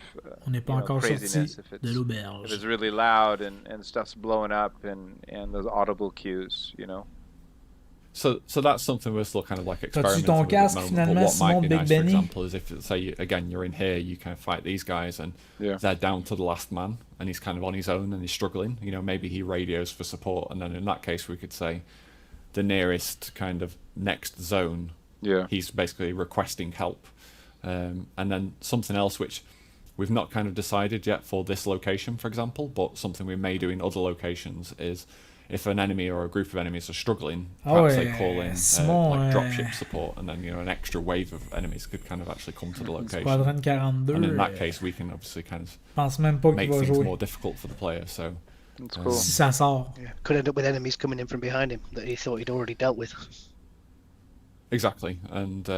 On n'est pas you know, encore sorti craziness, if de it's l'auberge. really loud and stuff's blowing up and those audible cues, you know. So that's something we're still kind of like T'as-tu experimenting ton with at casque the moment. finalement, But what might Simon be Big nice, for Benny? example, is if, say, again, you're in here, you kind of fight these guys and Yeah. they're down to the last man and he's kind of on his own and he's struggling. You know, maybe he radios for support, and then in that case we could say the nearest kind of next zone, Yeah. he's basically requesting help. And then something else which we've not kind of decided yet for this location, for example, but something we may do in other locations is, if an enemy or a group of enemies are struggling, perhaps they call in like dropship support, and then, you know, an extra wave of enemies could kind of actually come to the location. Squadron 42. And in that case, we can obviously kind of pense même pas qu'il make va things jouer. more difficult for the player. So That's cool. Si ça sort. Yeah. Could end up with enemies coming in from behind him that he thought he'd already dealt with. exactly, and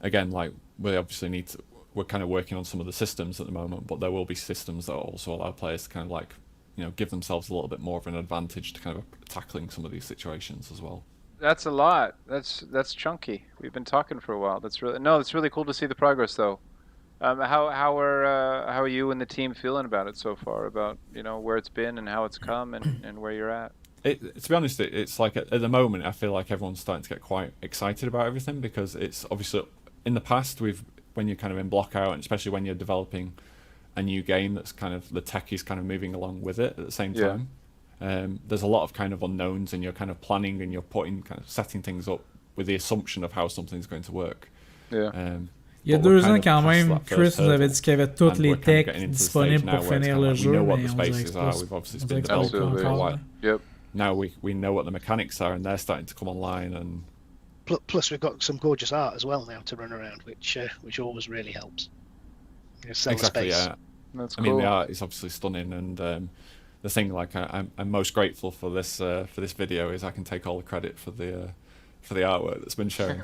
again, like we obviously need to. We're kind of working on some of the systems at the moment, but there will be systems that also allow players to kind of like, you know, give themselves a little bit more of an advantage to kind of tackling some of these situations as well. That's a lot. That's chunky. We've been talking for a while. It's really cool to see the progress though. How are you and the team feeling about it so far? About, you know, where it's been and how it's come and where you're at? To be honest, it's like at the moment I feel like everyone's starting to get quite excited about everything, because it's obviously in the past when you're kind of in block out, and especially when you're developing a new game that's kind of the tech is kind of moving along with it at the same time. There's a lot of kind of unknowns, and you're kind of planning and you're setting things up with the assumption of how something's going to work. Yeah. Il y a 2 ans quand même, Chris nous avait dit qu'il y avait toutes les techs disponibles pour finir le jeu, mais on dirait que c'est pas encore, là. Yep. Now we know what the mechanics are, and they're starting to come online, and Plus, we've got some gorgeous art as well now to run around, which always really helps. Sell exactly, space. yeah. That's I cool. mean, the art is obviously stunning, and the thing, like, I'm most grateful for this video is I can take all the credit for the artwork that's been shown.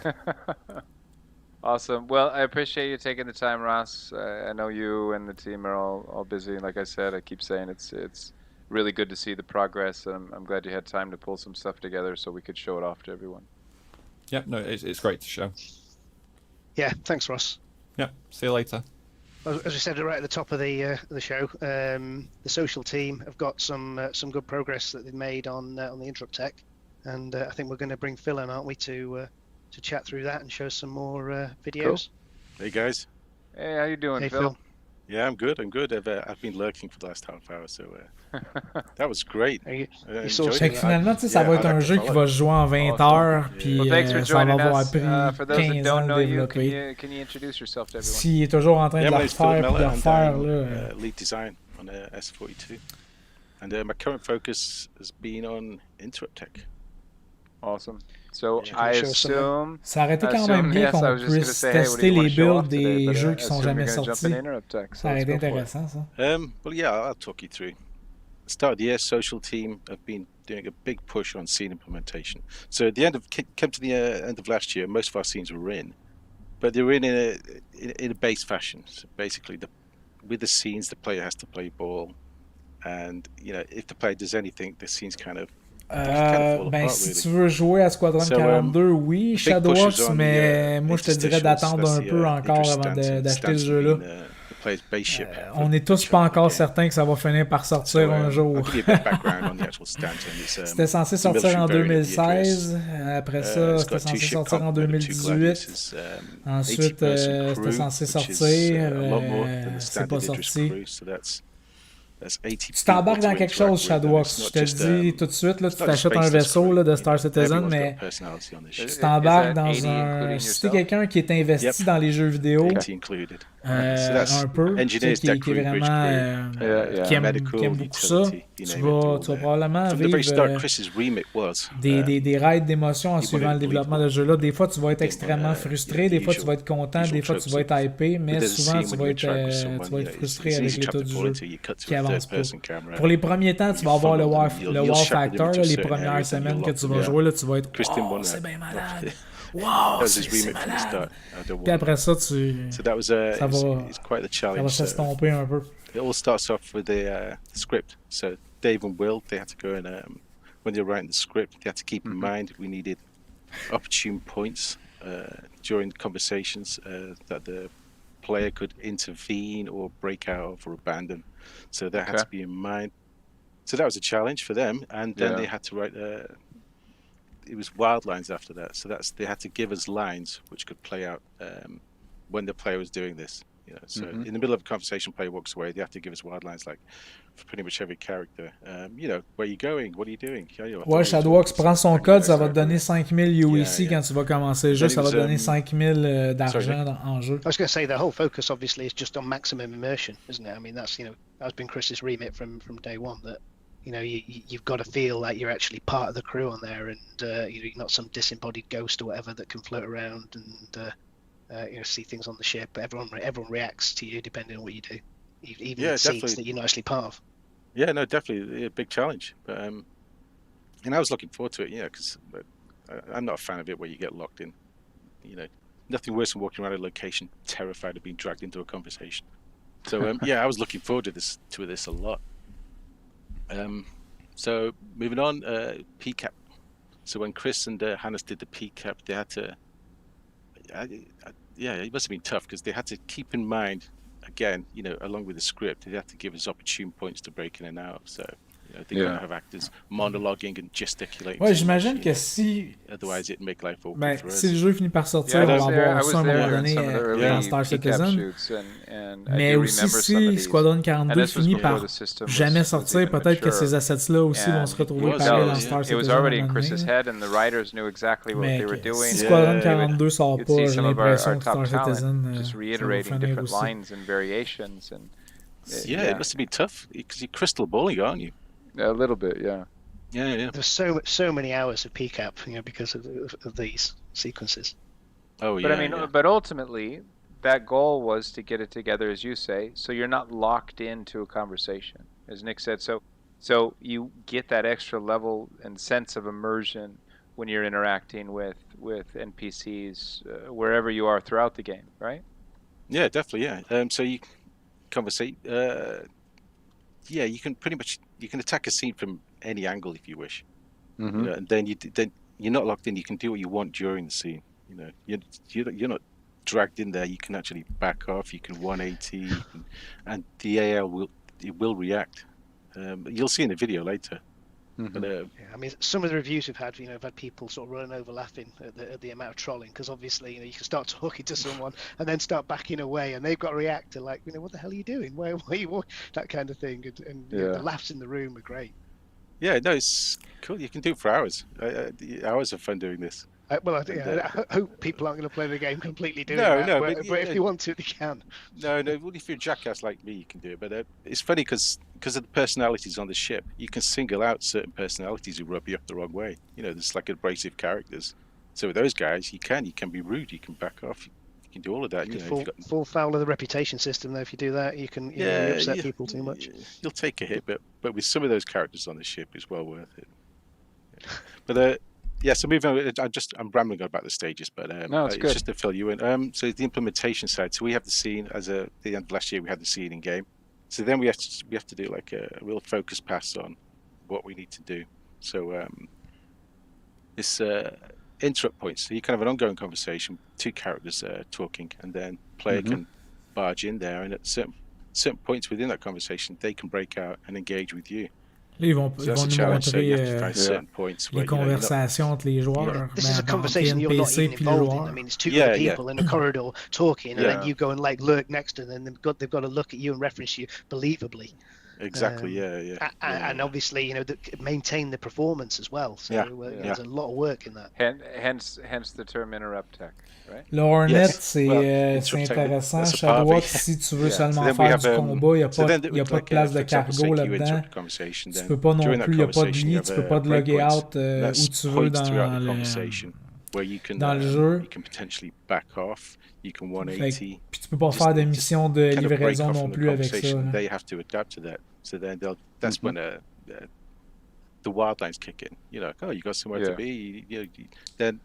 Awesome. Well, I appreciate you taking the time, Ross. I know you and the team are all busy. Like I said, I keep saying it's really good to see the progress, and I'm glad you had time to pull some stuff together so we could show it off to everyone. Yeah, no, it's great to show. Yeah, thanks, Ross. Yeah, see you later. As we said right at the top of the show, the social team have got some good progress that they've made on the interrupt tech, and I think we're going to bring Phil in, aren't we, to chat through that and show some more videos. Hey guys. Hey, how you doing, Hey, Phil? Yeah, I'm good. I've been lurking for the last half hour, so that was great. You I saw enjoyed Fait it. que finalement, tu sais, ça Yeah, va être I un like jeu to qui follow va it. se jouer en 20 Awesome. heures, puis Well, thanks for ça va joining avoir us. pris For those that 15 ans don't de know you, développer. can you introduce yourself to everyone? S'il est toujours en train Yeah, de my la name's Philip refaire puis de Miller, refaire, and là. I'm lead design on S42. And my current focus has been on interrupt tech. Awesome. So Yeah. I Show some- assume. Ça aurait été quand même bien yes, I qu'on was just gonna puisse say, hey, what do tester you want les to show off builds today? des But, jeux qui sont assume jamais you're gonna jump sortis. in interrupt tech, so Ça aurait let's été go for it. intéressant, ça. Well, yeah, I'll talk you through. Start of the year, social team have been doing a big push on scene implementation. So at the end of came to the end of last year, most of our scenes were in, but they were in a base fashion. So basically, with the scenes, the player has to play ball, and if the player does anything, the scenes kind of fall Ben, apart, si really. tu veux jouer à Squadron So, 42, oui, big Shadowworks, pushes on mais the, moi je te dirais interstitials. d'attendre That's un the, peu encore interest avant stance, and d'acheter ce stance jeu-là. being, the player's base ship On for est tous chunk pas of the encore game. certains que ça va finir par sortir un I'll jour. give you a bit of background on the actual stance. And it's, C'était censé it's a sortir en military variant of the address. 2016, après ça It's c'était got two censé ship sortir en complement of two 2018, gladiators, ensuite 80-person c'était crew, censé which is, sortir, a lot more than the c'est pas standard Idris sorti. crew, so that's 80 Tu t'embarques people dans to quelque interact chose, with, and Shadowworks, it's je not te le just, dis tout de suite, là, it's tu not a t'achètes un spaceless vaisseau crew, là, de Star Citizen, everyone's got mais personality on this ship. tu t'embarques dans 80 un... including Si t'es yourself? quelqu'un qui est investi Yep. dans les jeux vidéo, 80 included. So that's un peu, tu sais, engineers, qui deck est crew, bridge vraiment... crew, Yeah. qui aime medical, beaucoup ça, utility, you tu name it, all vas there. probablement From the very vivre start, Chris's remit was des raids d'émotions en il suivant va le développement de unbelievable. ce jeu-là. Des fois, tu vas être Des- extrêmement frustré, the des fois, tu usual- vas être content, usual des fois, tu tropes vas être hypé, mais There's a souvent, scene tu when vas you être, interact with tu someone, vas être it's frustré easy avec to trap l'état the du ball jeu until you cut qui to a avance pas. third-person camera. Pour les premiers temps, tu You vas avoir le funnel wow, them, le you'll wow shepherd them factor, into là, les certain premières areas and semaines you'll que lock tu them vas down. jouer, là, tu vas être Chris didn't wow, want c'est that. bien malade, That wow, was c'est his remit from the malade. start. I don't Puis want après ça, tu... So that was ça va- it's quite the ça va challenge. So s'estomper un peu. it all starts off with the script. So Dave and Will, they had to go and when they were writing the script, they had to keep in mind we needed opportune points during the conversations that the player could intervene or break out of or abandon. So that had to be in mind. So that was a challenge for them, and then they had to write. It was wild lines after that. So they had to give us lines which could play out when the player was doing this. So in the middle of a conversation, player walks away. They have to give us wild lines like for pretty much every character. Where are you going? What are you doing? Ouais, Shadowworks prend son code, ça va te donner 5000 UEC quand tu vas commencer le jeu, ça va te donner 5000 d'argent en jeu. I was going to say the whole focus obviously is just on maximum immersion, isn't it? I mean, that's that's been Chris's remit from day one. That you've got to feel like you're actually part of the crew on there, and you're not some disembodied ghost or whatever that can float around and see things on the ship. Everyone reacts to you depending on what you do, even in scenes that you're not actually part of. Yeah, no, definitely a big challenge. But and I was looking forward to it, because I'm not a fan of it where you get locked in. Nothing worse than walking around a location terrified of being dragged into a conversation. So I was looking forward to this a lot. So moving on, PCAP. So when Chris and Hannes did the PCAP, they had to. It must have been tough because they had to keep in mind, again, along with the script, they had to give us opportune points to break in and out. So they couldn't have actors monologuing and gesticulating. Ouais, j'imagine que si... Otherwise, it'd make life awkward Ben, for us. si le jeu finit par sortir, on va avoir ça à un moment donné dans Star Citizen. Mais aussi, si Squadron 42 finit par jamais sortir, peut-être que ces assets-là aussi vont se retrouver pareils dans Star Citizen. Mais si Squadron 42 sort pas, j'ai l'impression que Star Citizen ça va finir aussi. It must have been tough because you're crystal balling, aren't you? A little bit, yeah. Yeah. There's so many hours of PCAP, because of these sequences. Oh yeah. But I mean, but ultimately, that goal was to get it together, as you say, so you're not locked into a conversation, as Nick said. So you get that extra level and sense of immersion when you're interacting with NPCs wherever you are throughout the game, right? Yeah, definitely. Yeah. So you conversate. You can pretty much attack a scene from any angle if you wish. Mm-hmm. And then you're not locked in. You can do what you want during the scene. You're not dragged in there. You can actually back off. You can 180, and the AL will react. You'll see in the video later. Mm-hmm. But, I mean, some of the reviews we've had, have had people sort of running over laughing at the amount of trolling, because obviously, you can start talking to someone and then start backing away, and they've got to react to like, what the hell are you doing? Why are you walking? That kind of thing, and the laughs in the room are great. Yeah, no, it's cool. You can do it for hours. Hours of fun doing this. I hope people aren't going to play the game completely doing No, that. no, but but if they want to, they can. No, well, if you're a jackass like me, you can do it. But it's funny because of the personalities on the ship, you can single out certain personalities who rub you up the wrong way. There's like abrasive characters. So with those guys, you can be rude, you can back off, you can do all of that. You can fall foul of the reputation system, though. If you do that, you can you upset people too much. You'll take a hit, but with some of those characters on the ship, it's well worth it. But so moving on. I'm rambling on about the stages, but no, it's it's good. just to fill you in. So the implementation side. So we have the scene the end of last year. We had the scene in game. So then we have to do like a real focus pass on what we need to do. So this interrupt points. So you can have an ongoing conversation, two characters talking, and then player can barge in there, and at certain points within that conversation, they can break out and engage with you. Là, ils vont So nous that's a challenge. So you have to montrer find certain points les where, conversations entre les joueurs. This is a conversation you're not even involved in. I mean, it's two other people in a corridor talking, and then you go and like lurk next to them, and they've got to look at you and reference you believably. Exactly. And obviously, maintain the performance as well. So there's a lot of work in that. Hence the term interrupt tech, right? Le Hornet, Yes. c'est intéressant. That's a Shadow part of it. si tu veux So seulement then we faire have, du combat, il n'y a pas de like, place de for example, say cargo you là-dedans. interrupt a conversation, Tu then peux pas non during that plus, il n'y a pas de conversation, lit, you tu have peux pas te break loguer points. out That's où tu veux points dans throughout the le conversation where you can dans le jeu. you can potentially back off, you can 180. Puis tu peux pas faire de mission de kind of break livraison off non from the plus avec ça. conversation. là. They have to adapt to that. So then that's when the wild lines kick in. Oh, you got somewhere to be. Then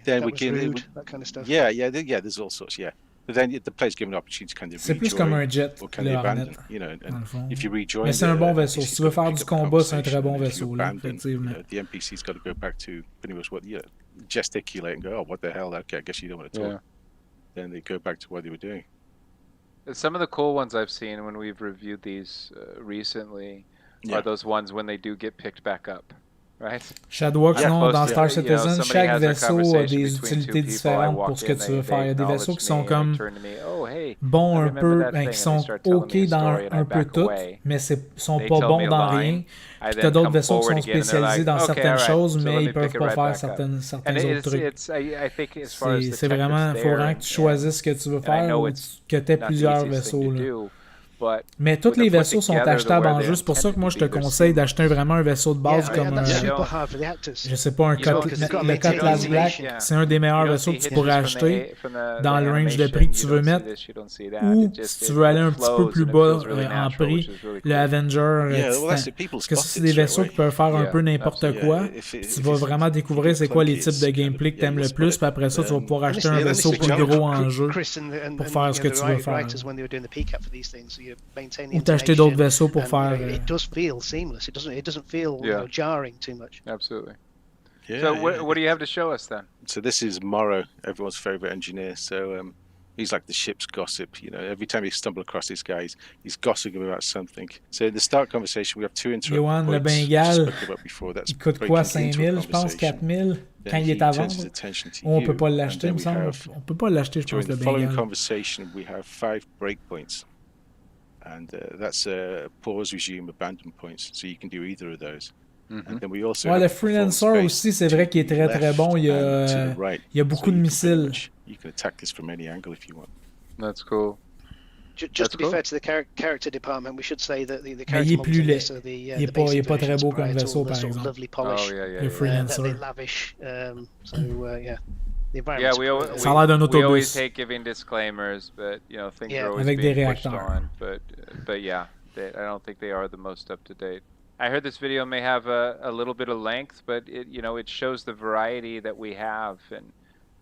That we was can rude, that kind of stuff. Yeah. There's all sorts. Yeah, but then the player's given an opportunity to kind of C'est plus comme un jet, or can le they Hornet, abandon. dans le fond. If you rejoin, Mais c'est un bon vaisseau. NPC's Si tu veux got to faire pick du up the combat, c'est un très conversation, bon and if you vaisseau, là, abandon, effectivement. the NPC's got to go back to pretty much what gesticulate and go, oh, what the hell? Okay, I guess you don't want to talk. Then they go back to what they were doing. Some of the cool ones I've seen when we've reviewed these recently are those ones when they do get picked back up, right? Shadowhawk, non, dans Star You know, Citizen, somebody chaque has a vaisseau a conversation des between two utilités people, I différentes walk pour ce que in, tu veux they faire. Il y a des vaisseaux acknowledge qui sont me, and comme they turn to me, oh, hey, bons I un remember peu, that ben, thing, qui and sont they start telling ok me a dans story, and I un peu back tout, away. mais sont They pas tell bons me a dans line. rien. I Puis then t'as d'autres come vaisseaux qui forward sont again, and they're spécialisés like, dans okay, certaines all right, choses, so mais let me ils peuvent pick it pas right faire back up. certains And autres trucs. I think as far as the C'est tech vraiment, that's faut there, vraiment que tu and choisisses ce que tu veux I faire know ou it's que tu aies not the plusieurs easiest thing vaisseaux. to Là. do, but Mais tous when they're les put vaisseaux sont together the achetables way en they're jeu. C'est pour ça que intended moi to je be, te they're conseille seamless. d'acheter vraiment un vaisseau de base Yeah, comme and that's un- super hard for the actors. je sais pas, un You know, because they've got to le maintain Cutlass the Black, animation. c'est un des meilleurs You don't vaisseaux see que tu hitches pourrais from acheter from the dans le range de animation, prix que tu you veux don't see mettre. this, you don't see that. Ou It just- si tu veux aller un petit peu flows plus and it bas feels really en natural, prix, which is really le cool. Avenger Yeah, well, that's Titan. it. People Parce que spot c'est it des straight vaisseaux away. qui peuvent faire un Yeah, peu n'importe absolutely. quoi. If Tu it's vas vraiment découvrir c'est quoi les types de gameplay que t'aimes le plus, puis après ça, tu vas pouvoir acheter un And this vaisseau is plus challenge gros en jeu. Chris and pour faire ce que the tu veux faire. writers when they were doing the PCAP for these things, you maintain the Ou t'acheter d'autres intonation, vaisseaux pour and, faire. it does feel seamless. It doesn't feel jarring too much. Absolutely. Yeah, So yeah. what do you have to show us then? So this is Morrow, everyone's favorite engineer. So he's like the ship's gossip. Every time you stumble across this guy, he's gossiping about something. So in the start conversation, we have two interrupt Yoann, le points, which Bengale, we spoke about before. That's il coûte breaking quoi, into a 5000, je pense, conversation. 4000 quand Then il he est à turns his vendre? attention to On you, peut pas and l'acheter, then me we semble. have, On peut pas l'acheter, je pense, during le the following Bengale. conversation, we have 5 breakpoints. And that's pause, resume, abandon points. So you can do either of those. And then we also Ouais, have le the performance Freelancer base aussi, c'est vrai qu'il est très très left bon. Il y and to a, the right. il y a beaucoup So de you can pretty missiles. much- You can attack this from any angle if you want. That's cool. Just to be cool. fair to the character department, we should say that the Mais il character est models plus in laid. this are the Il est the pas, il est basic pas très versions beau comme prior to vaisseau, all the par sort of exemple. lovely polish. Oh yeah, yeah. Le yeah. Freelancer. They're lavish. So yeah, the Yeah, environment's we quite- always, Ça a l'air d'un we always autobus. hate giving disclaimers, but things Yeah. are always Avec des being pushed réacteurs. on. But yeah, I don't think they are the most up to date. I heard this video may have a little bit of length, but it shows the variety that we have,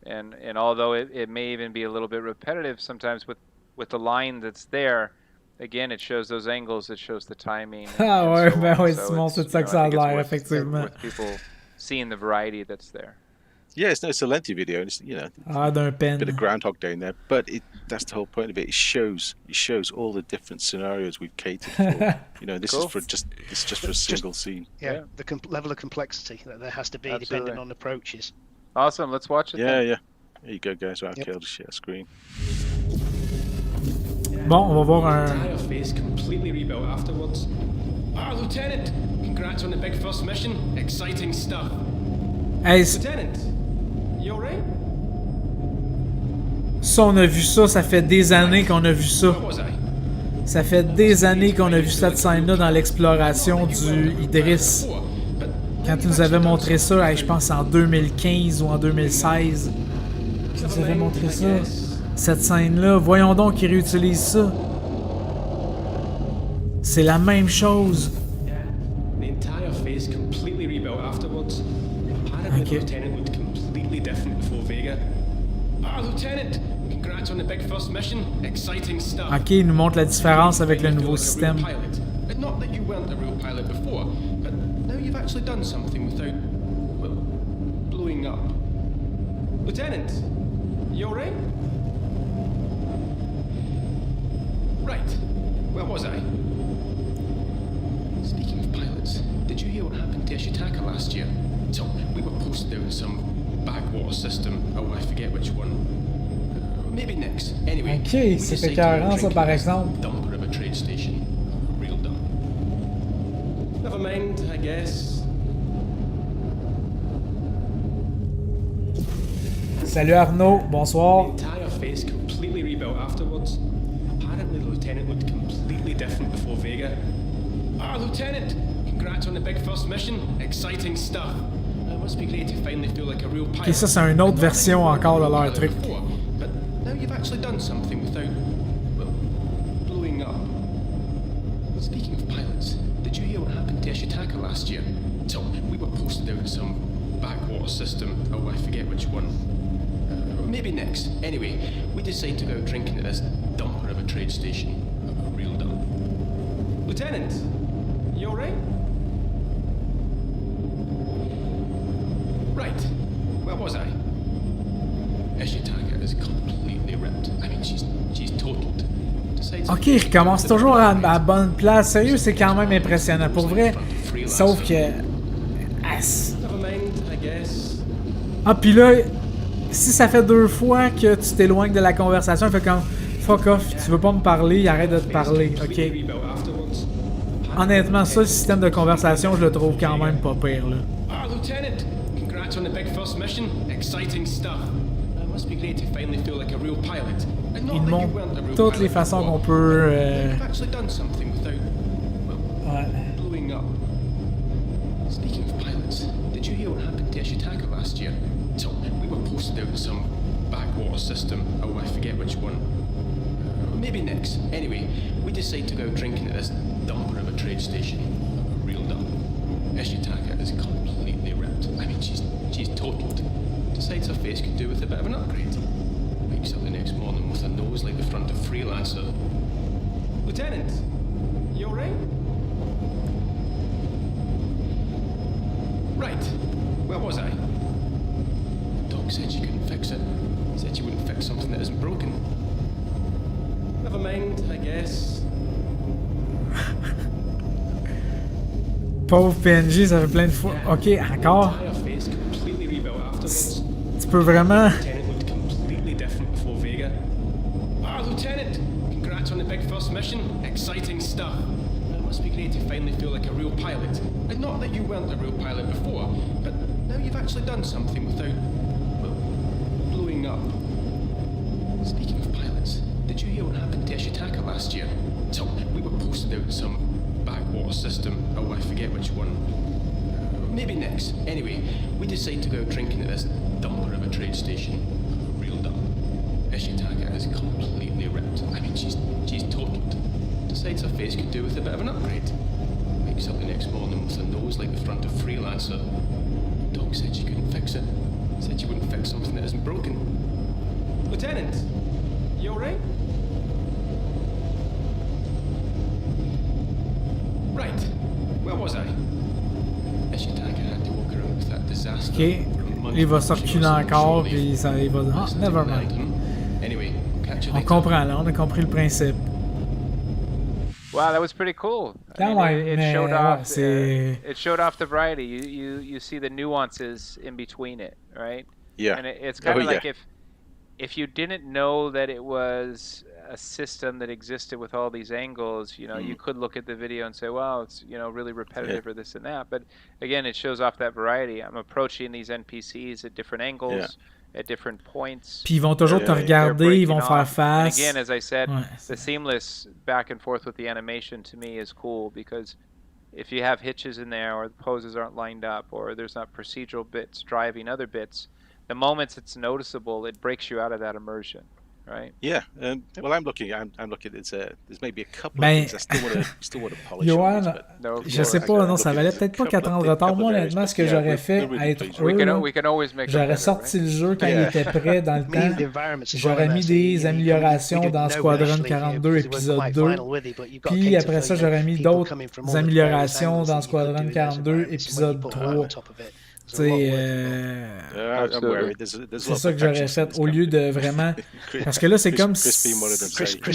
and although it may even be a little bit repetitive sometimes with the line that's there, again it shows those angles, it shows the timing. Ah and ouais, so ben on. ouais, So Simon, it's, c'est ça que I ça a think it's l'air, worth- effectivement. worth people seeing the variety that's there. Yeah, it's a lengthy video. And it's Ah, d'un a bit pen. of Groundhog Day in there, but that's the whole point of it. It shows all the different scenarios we've catered for. This Cool. is just for a single scene. Yeah, the level of complexity that there has to be Absolutely. depending on approaches. Awesome, let's watch it. Yeah, then. yeah. There you go, guys. Right, Yep. okay, I'll just share screen. Bon, on va voir un. Entire face completely rebuilt afterwards. Lieutenant! Congrats on the big first mission. Exciting stuff. Hey, Lieutenant, you alright? ça, on a vu ça, ça fait des années qu'on a vu ça. Where was I? Ça fait des années qu'on a vu cette scène-là dans l'exploration du Idriss. Quand tu nous avais montré ça, hey, je pense en 2015 ou en 2016. Tu nous avais montré ça. Cette scène-là, voyons donc qu'ils réutilisent ça. C'est la même chose. Yeah. The entire face completely rebuilt afterwards. Apparently Okay. the lieutenant looked completely different before Vega. Ah, Lieutenant! Congrats on the big first mission. Exciting stuff. Ok, il nous montre la différence avec le nouveau système. But not that you weren't a real pilot before, but now you've actually done something without, well, blowing up. Lieutenant, you alright? Right. Where was I? Speaking of pilots, did you hear what happened to Ashitaka last year? So, we were posted out in some backwater system. Oh, I forget which one. Maybe next. Anyway, Ok, we c'est decided écœurant to ça drink par at this exemple. dumper of a trade station. Real dump. Never mind, I guess. Salut Arnaud, The bonsoir. entire face completely rebuilt afterwards. Apparently the lieutenant looked completely different before Vega. Ah, Lieutenant! Congrats on the big first mission. Exciting stuff. It must be great to finally feel like a real pilot. Ok, ça c'est une autre version encore de leur truc. But now you've actually done something without, well, blowing up. Speaking of pilots, did you hear what happened to Ashitaka last year? So, we were posted out in some backwater system. Oh, I forget which one. Maybe next. Anyway, we decided to go out drinking at this dumper of a trade station. A real dump. Lieutenant, you alright? Right. Where was I? Ashitaka is completely ripped. I mean, she's totaled. Decides Ok, il recommence toujours à la bonne place. Sérieux, c'est quand même impressionnant pour vrai. Sauf que. Never mind, I guess. Ah, pis là, si ça fait 2 fois que tu t'éloignes de la conversation, il fait comme fuck off, tu veux pas me parler, il arrête de te parler, ok? Honnêtement, ça, le système de conversation, je le trouve quand même pas pire, là. Ah, Lieutenant! Congrats on the big first mission. Exciting stuff. It must be great to finally feel like a real pilot. And not Il that you montre weren't a real toutes les pilot façons before, qu'on peut. but you've actually done something without, well, Ouais. blowing up. Speaking of pilots, did you hear what happened to Ashitaka last year? So, we were posted out in some backwater system. Oh, I forget which one. Maybe next. Anyway, we decided to go out drinking at this dumper of a trade station. A real dump. Ashitaka is completely ripped. I mean, she's totaled. Decides her face could do with a bit of an upgrade. Wakes up the next morning with a nose like the front of Freelancer. Lieutenant, you alright? Right. Where was I? The dog said she couldn't fix it. Said she wouldn't fix something that isn't broken. Never mind, I guess. Pauvre PNJ, ça fait plein de fois. Ok, encore. Entire face completely rebuilt afterwards. Tu peux vraiment. Lieutenant looked completely different before Vega. Ah, Lieutenant! Congrats on the big first mission. Exciting stuff. It must be great to finally feel like a real pilot. And not that you weren't a real pilot before, but now you've actually done something without, well, blowing up. Speaking of pilots, did you hear what happened to Ashitaka last year? So, we were posted out in some backwater system. Oh, I forget which one. Maybe next. Anyway, we decided to go out drinking at this dumper of a trade station. A real dump. Ashitaka is completely ripped. I mean, she's totaled. Decides her face could do with a bit of an upgrade. Wakes up the next morning with a nose like the front of Freelancer. Dog said she couldn't fix it. Said she wouldn't fix something that isn't broken. Lieutenant, you alright? Right. Where was I? Ashitaka had to walk around with that disaster. Ok, il va se reculer encore, puis ça, il va dire, ah, never mind. Anyway, catch you On later. comprend, là, on a compris le principe. Wow, that was pretty cool. Quand même, it mais showed ouais, off. c'est. It showed off the variety. You see the nuances in between it, right? Yeah. And it's kind of Oh, like yeah. if you didn't know that it was a system that existed with all these angles, you could look at the video and say, well, it's really repetitive or this and that. But again, it shows off that variety. I'm approaching these NPCs at different angles, at different points. Puis ils vont toujours te regarder, ils vont faire face. And again, as I said, the seamless back and forth with the animation to me is cool, because if you have hitches in there, or the poses aren't lined up, or there's not procedural bits driving other bits, the moments it's noticeable, it breaks you out of that immersion, right? Yeah, well, I'm looking. There's maybe a couple of things I still want to polish. Johan, No, je sais pas, non, ça valait peut-être pas 4 ans de retard. Moi, honnêtement, ce que j'aurais fait à être we can always make j'aurais sorti le jeu quand il était prêt dans le temps. J'aurais mis des améliorations dans Squadron 42 épisode 2. Puis après ça, j'aurais mis d'autres améliorations dans Squadron 42 épisode 3. C'est ça que j'aurais fait au lieu de vraiment. Parce que là, c'est comme si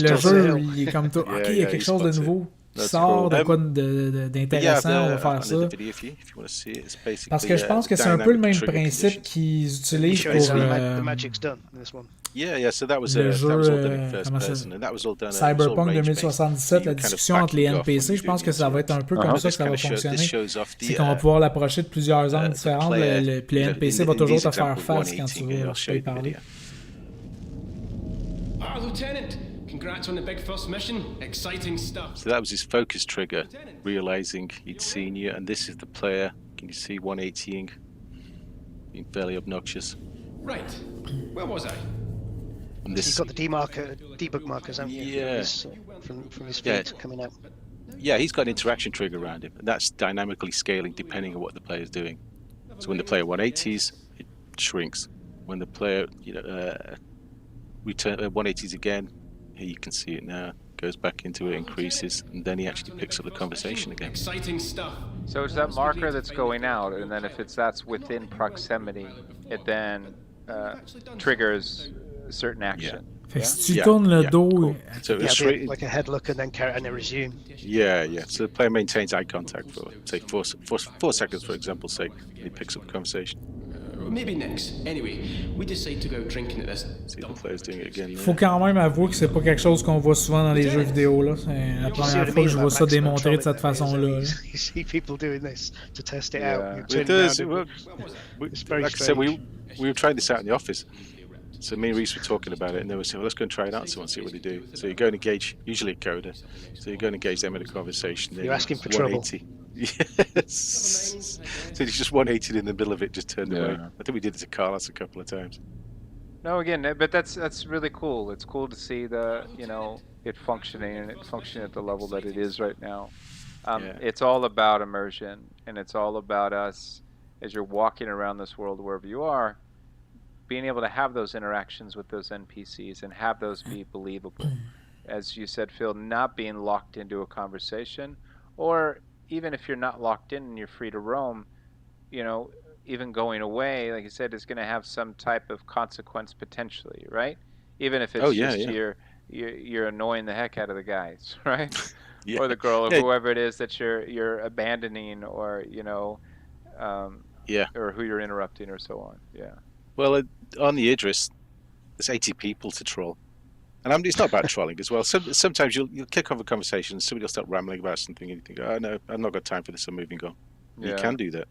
le jeu, il est comme tout. Ok, il y a quelque chose de nouveau qui sort, de quoi d'intéressant, on va faire ça. Parce que je pense que c'est un peu le même principe qu'ils utilisent pour. So that was le jeu all done in first person, and that was all done. Cyberpunk 2077, la discussion entre les NPC, je pense que ça va être un peu comme ça que ça va fonctionner. C'est qu'on va pouvoir l'approcher de plusieurs angles différents, puis les NPC va toujours te faire face quand tu vas y parler. Lieutenant, congrats on the big first mission. Exciting stuff. So that was his focus trigger, realizing he'd seen you, and this is the player. Can you see 180ing? Being fairly obnoxious. Right. Where was I? You've got the debug markers, haven't you? Yeah. From his feet coming out. Yeah, he's got an interaction trigger around him, and that's dynamically scaling depending on what the player's doing. So when the player 180s, it shrinks. When the player, return 180s again, here you can see it now. Goes back into it, increases, and then he actually picks up the conversation again. Exciting stuff. So it's that marker that's going out, and then if that's within proximity, it then triggers a certain action. Fait que si tu tournes le dos... Cool. So like a head look and then resume. Yeah. So the player maintains eye contact for, say, 4 seconds, for example's sake. He picks up the conversation. Maybe next. Anyway, we decide to go drinking at this. See the player's doing it again. Faut quand même avouer que c'est pas quelque chose qu'on voit souvent dans les jeux vidéo. Là. C'est la première fois que je vois ça démontré de cette façon-là. You see people doing this to test it out. It does. Like I said, we were trying this out in the office. So me and Reese were talking about it, and they were saying, well, let's go and try it out and see what they do. So you go and engage, usually a coder, so you go and engage them in a conversation. You're asking for trouble. Yes. So he's just 180 in the middle of it, just turned away. I think we did it to Carlos a couple of times. No, again, but that's really cool. It's cool to see it functioning, and it functioning at the level that it is right now. It's all about immersion, and it's all about us as you're walking around this world wherever you are, being able to have those interactions with those NPCs and have those be believable. As you said, Phil, not being locked into a conversation, or even if you're not locked in and you're free to roam, even going away, like you said, is going to have some type of consequence potentially, right? Even if it's you're annoying the heck out of the guys, right? Or the girl, or whoever it is that you're abandoning, or or who you're interrupting, or so on. Well, on the Idris, there's 80 people to troll. And it's not about trolling as well. Sometimes you'll kick off a conversation and somebody will start rambling about something and you think, oh no, I've not got time for this, I'm moving on. You can do that.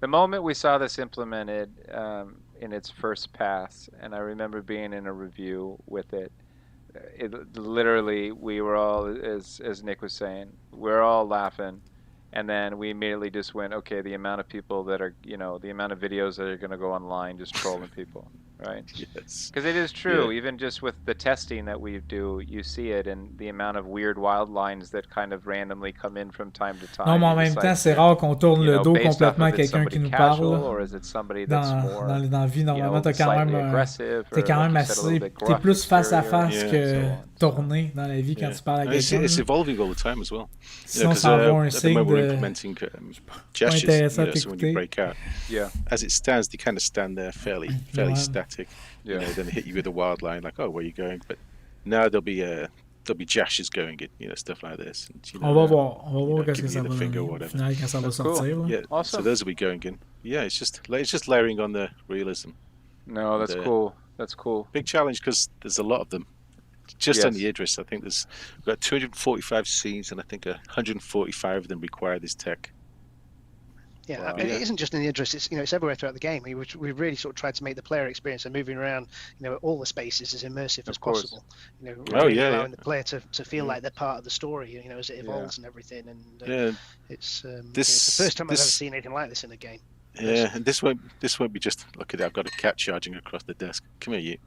The moment we saw this implemented in its first pass, and I remember being in a review with it, literally we were all, as Nick was saying, we're all laughing. And then we immediately just went, okay, the amount of people that are, the amount of videos that are going to go online just trolling people, right? Yes. Because it is true, even just with the testing that we do, you see it, and the amount of weird wild lines that kind of randomly come in from time to time. Non, mais en même temps, c'est rare qu'on tourne le dos complètement à quelqu'un qui nous parle. Dans la vie, normalement, t'es quand même assez... T'es plus face à face que tourné dans la vie quand tu parles à quelqu'un. It's evolving all the time as well. Sinon, ça va avoir un signe de... implementing gestures, so when you break out, as it stands, they kind of stand there fairly static. Then hit you with a wild line, like, oh, where are you going? But now there'll be gestures going in, stuff like this. And, on va voir qu'est-ce que ça va donner quand ça va sortir. Cool. Awesome. So those will be going in. Yeah, it's just layering on the realism. No, that's cool. That's cool. Big challenge because there's a lot of them. just on Yes. the Idris, I think we've got 245 scenes, and I think 145 of them require this tech. Yeah, Wow. and it isn't just in the Idris. It's it's everywhere throughout the game. We really sort of tried to make the player experience and moving around, all the spaces as immersive as course. possible. Oh, Really yeah, allowing yeah. the player to feel like they're part of the story. As it evolves and everything. And Yeah, it's this it's the first time I've ever this seen anything like this in a game. yeah, and this won't be just look at it. I've got a cat charging across the desk. Come here, you.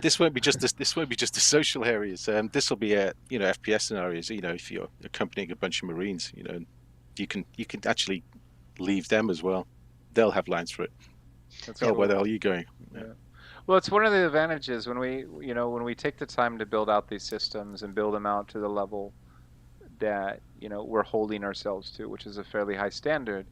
This won't be just the social areas. This will be FPS scenarios. If you're accompanying a bunch of Marines, you can actually leave them as well. They'll have lines for it. That's Oh, cool. where the hell are you going? Yeah. Well, it's one of the advantages when we take the time to build out these systems and build them out to the level that we're holding ourselves to, which is a fairly high standard.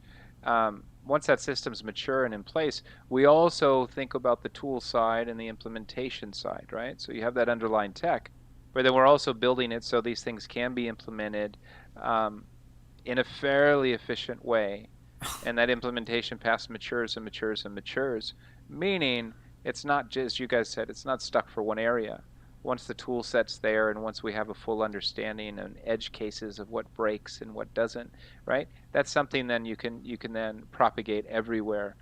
Once that system's mature and in place, we also think about the tool side and the implementation side, right? So you have that underlying tech, but then we're also building it so these things can be implemented in a fairly efficient way, and that implementation path matures and matures and matures, meaning it's not just, you guys said, it's not stuck for one area. Once the tool set's there and once we have a full understanding and edge cases of what breaks and what doesn't, right? That's something then you can then propagate everywhere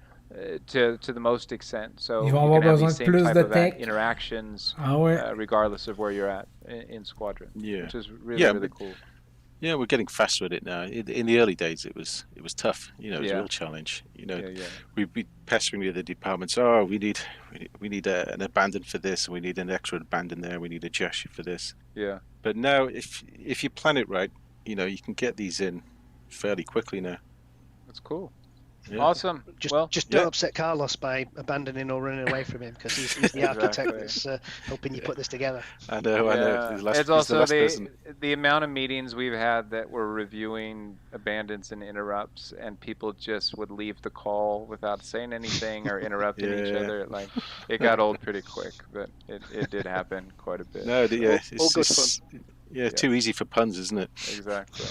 to the most extent. So Ils vont you avoir can have besoin these de same plus type de of tech. interactions Ah ouais. regardless of where you're at in Squadron, Yeah. which is really cool. Yeah, we're getting faster at it now. In the early days, it was tough. It was a Yeah. real challenge. Yeah. We'd be pestering the other departments. Oh, we need an abandon for this, and we need an extra abandon there. We need a chassis for this. Yeah. But now, if you plan it right, you can get these in fairly quickly now. That's cool. Yeah. Awesome. Just don't upset Carlos by abandoning or running away from him, because he's the architect that's helping you put this together. I know. It's He's the also last person. the amount of meetings we've had that were reviewing abandons and interrupts, and people just would leave the call without saying anything or interrupting each Yeah. other. Like, it got old pretty quick, but it did happen quite a bit. No, yeah, all good it's too easy for puns, isn't it? Exactly.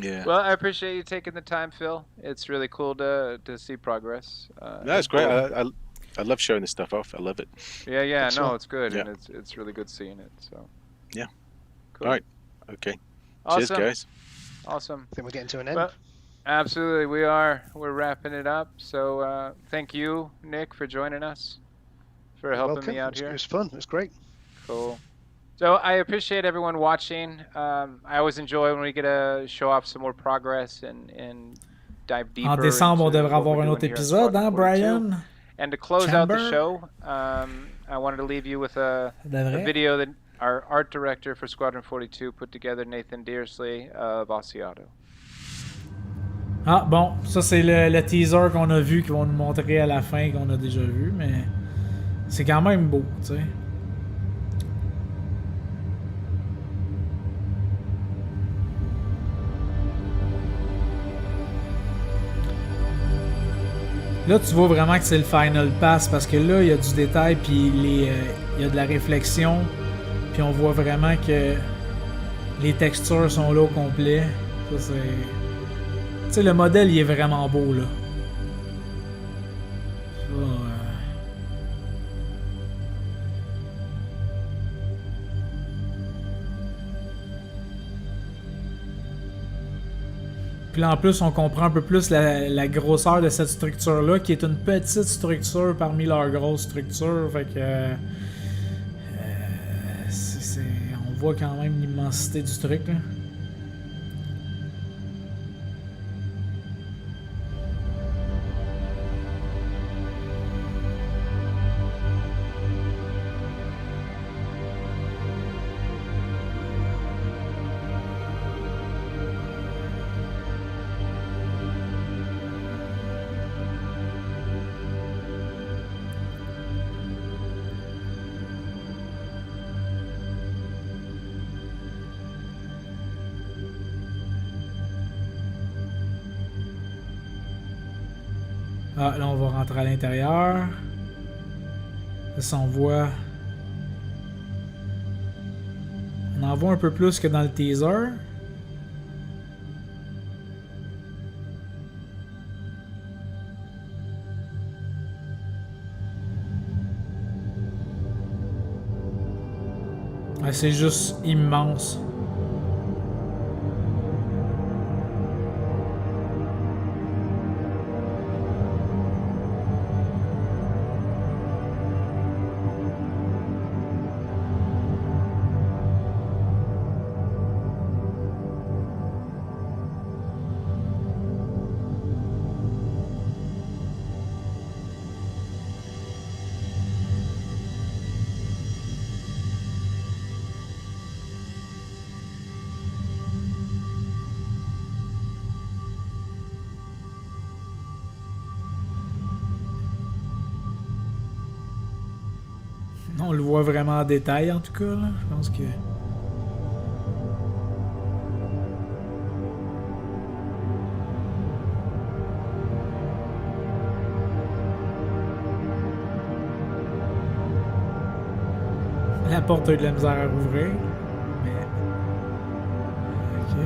Yeah. Well, I appreciate you taking the time, Phil. It's really cool to see progress. No, it's great. I love showing this stuff off. I love it. Yeah. It's No, fun. it's good, Yeah. and it's really good seeing it. So. Yeah. Cool. All right. Okay. Awesome. Cheers, guys. Awesome. I think we're getting to an end. Well, absolutely, we are. We're wrapping it up. So thank you, Nick, for joining us, for helping Welcome. me out It here. was fun. It was great. Cool. So I appreciate everyone watching. I always enjoy when we get to show off some more progress and dive deeper. En décembre, on into devrait what avoir we're un doing autre here on épisode, hein, Squadron 42. Brian? And to close out the Chamber? show, I wanted to leave you with a Devrait. video that our art director for Squadron 42 put together, Nathan Dearsley of Voici. Ah, bon, ça c'est le teaser qu'on a vu, qu'ils vont nous montrer à la fin, qu'on a déjà vu, mais c'est quand même beau, tu sais. Là, tu vois vraiment que c'est le Final Pass parce que là, il y a du détail, puis il y a de la réflexion, puis on voit vraiment que les textures sont là au complet. Ça, c'est... Tu sais, le modèle, il est vraiment beau, là. Ça, Puis là, en plus, on comprend un peu plus la grosseur de cette structure-là, qui est une petite structure parmi leurs grosses structures. Fait que... on voit quand même l'immensité du truc, là. Ah, là, on va rentrer à l'intérieur. Ça, on voit... On en voit un peu plus que dans le teaser. Ouais, c'est juste immense. On le voit vraiment en détail, en tout cas, là. Je pense que... La porte a eu de la misère à rouvrir. Mais... Ok.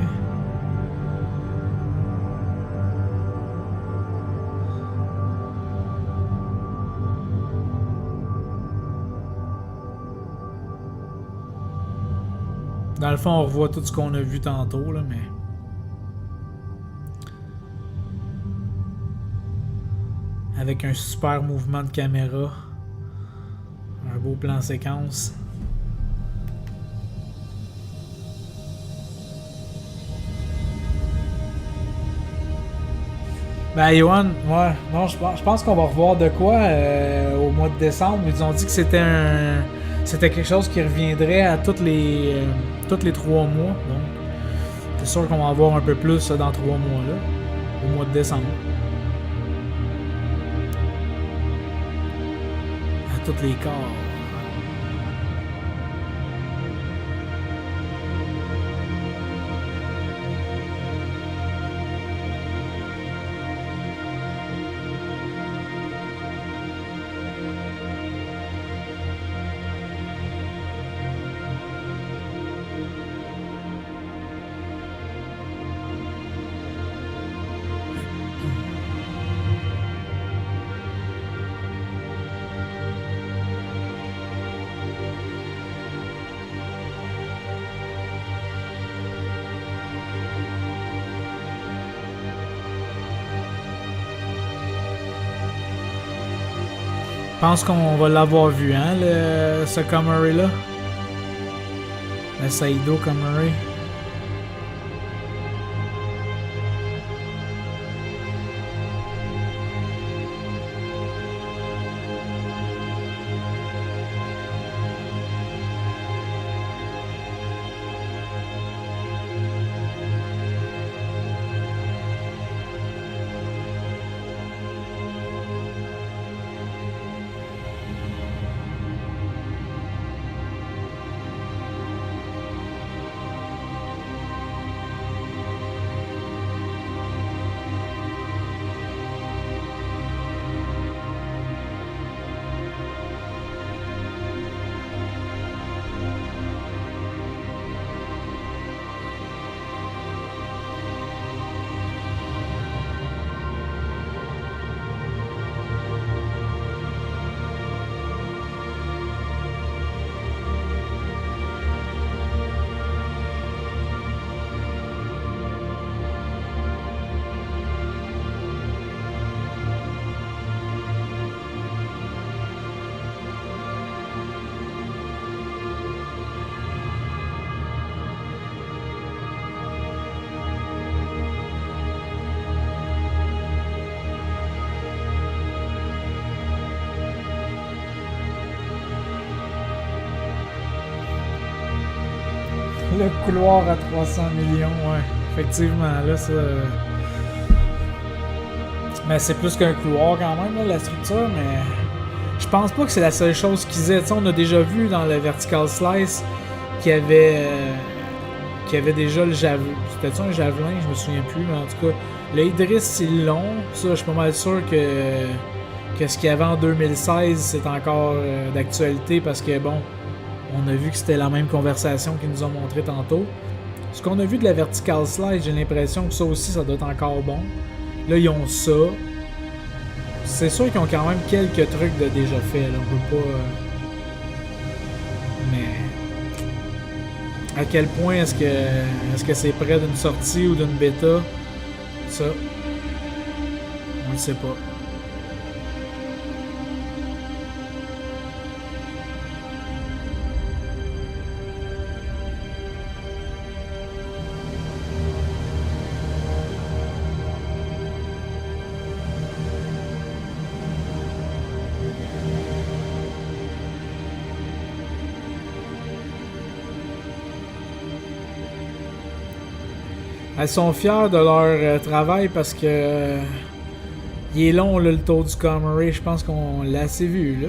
Dans le fond, on revoit tout ce qu'on a vu tantôt, là, mais... Avec un super mouvement de caméra. Un beau plan séquence. Ben, Yohan, ouais, non, je pense qu'on va revoir de quoi au mois de décembre. Ils ont dit que c'était quelque chose qui reviendrait à tous les 3 mois. Donc, c'est sûr qu'on va en voir un peu plus dans 3 mois là, au mois de décembre. À tous les corps. Je pense qu'on va l'avoir vu, hein, ce Comrie-là. Le Saïdo Comrie. Le couloir à 300 millions, ouais. Effectivement, là, ça... Mais c'est plus qu'un couloir quand même, là, la structure, mais... Je pense pas que c'est la seule chose qu'ils aient. T'sais, on a déjà vu dans le Vertical Slice qu'il y avait déjà le javelin. C'était-tu un javelin? Je me souviens plus, mais en tout cas... Le Idriss, ils l'ont. Ça, je suis pas mal sûr que ce qu'il y avait en 2016, c'est encore d'actualité parce que, bon... On a vu que c'était la même conversation qu'ils nous ont montré tantôt. Ce qu'on a vu de la Vertical Slide, j'ai l'impression que ça aussi, ça doit être encore bon. Là, ils ont ça. C'est sûr qu'ils ont quand même quelques trucs de déjà fait. Là. On peut pas... Mais... À quel point est-ce que c'est près d'une sortie ou d'une bêta? Ça, on ne sait pas. Elles sont fières de leur travail parce que il est long là, le tour du Comrie. Je pense qu'on l'a assez vu là.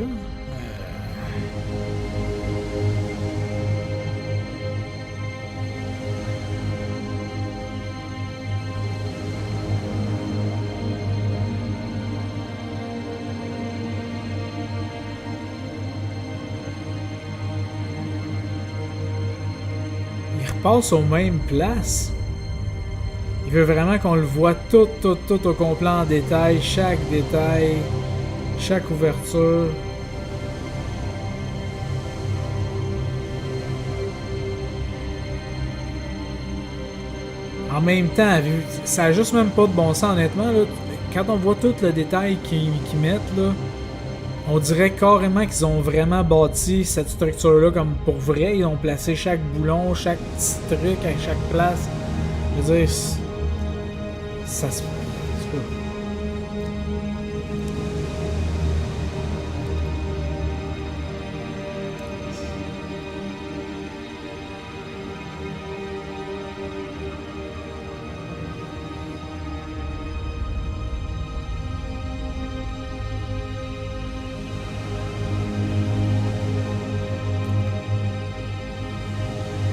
Il repasse aux mêmes places. Il veut vraiment qu'on le voit tout au complet en détail, chaque ouverture. En même temps, ça a juste même pas de bon sens honnêtement. Là. Quand on voit tout le détail qu'ils mettent, là, on dirait carrément qu'ils ont vraiment bâti cette structure-là comme pour vrai. Ils ont placé chaque boulon, chaque petit truc à chaque place. Je veux dire, ça se...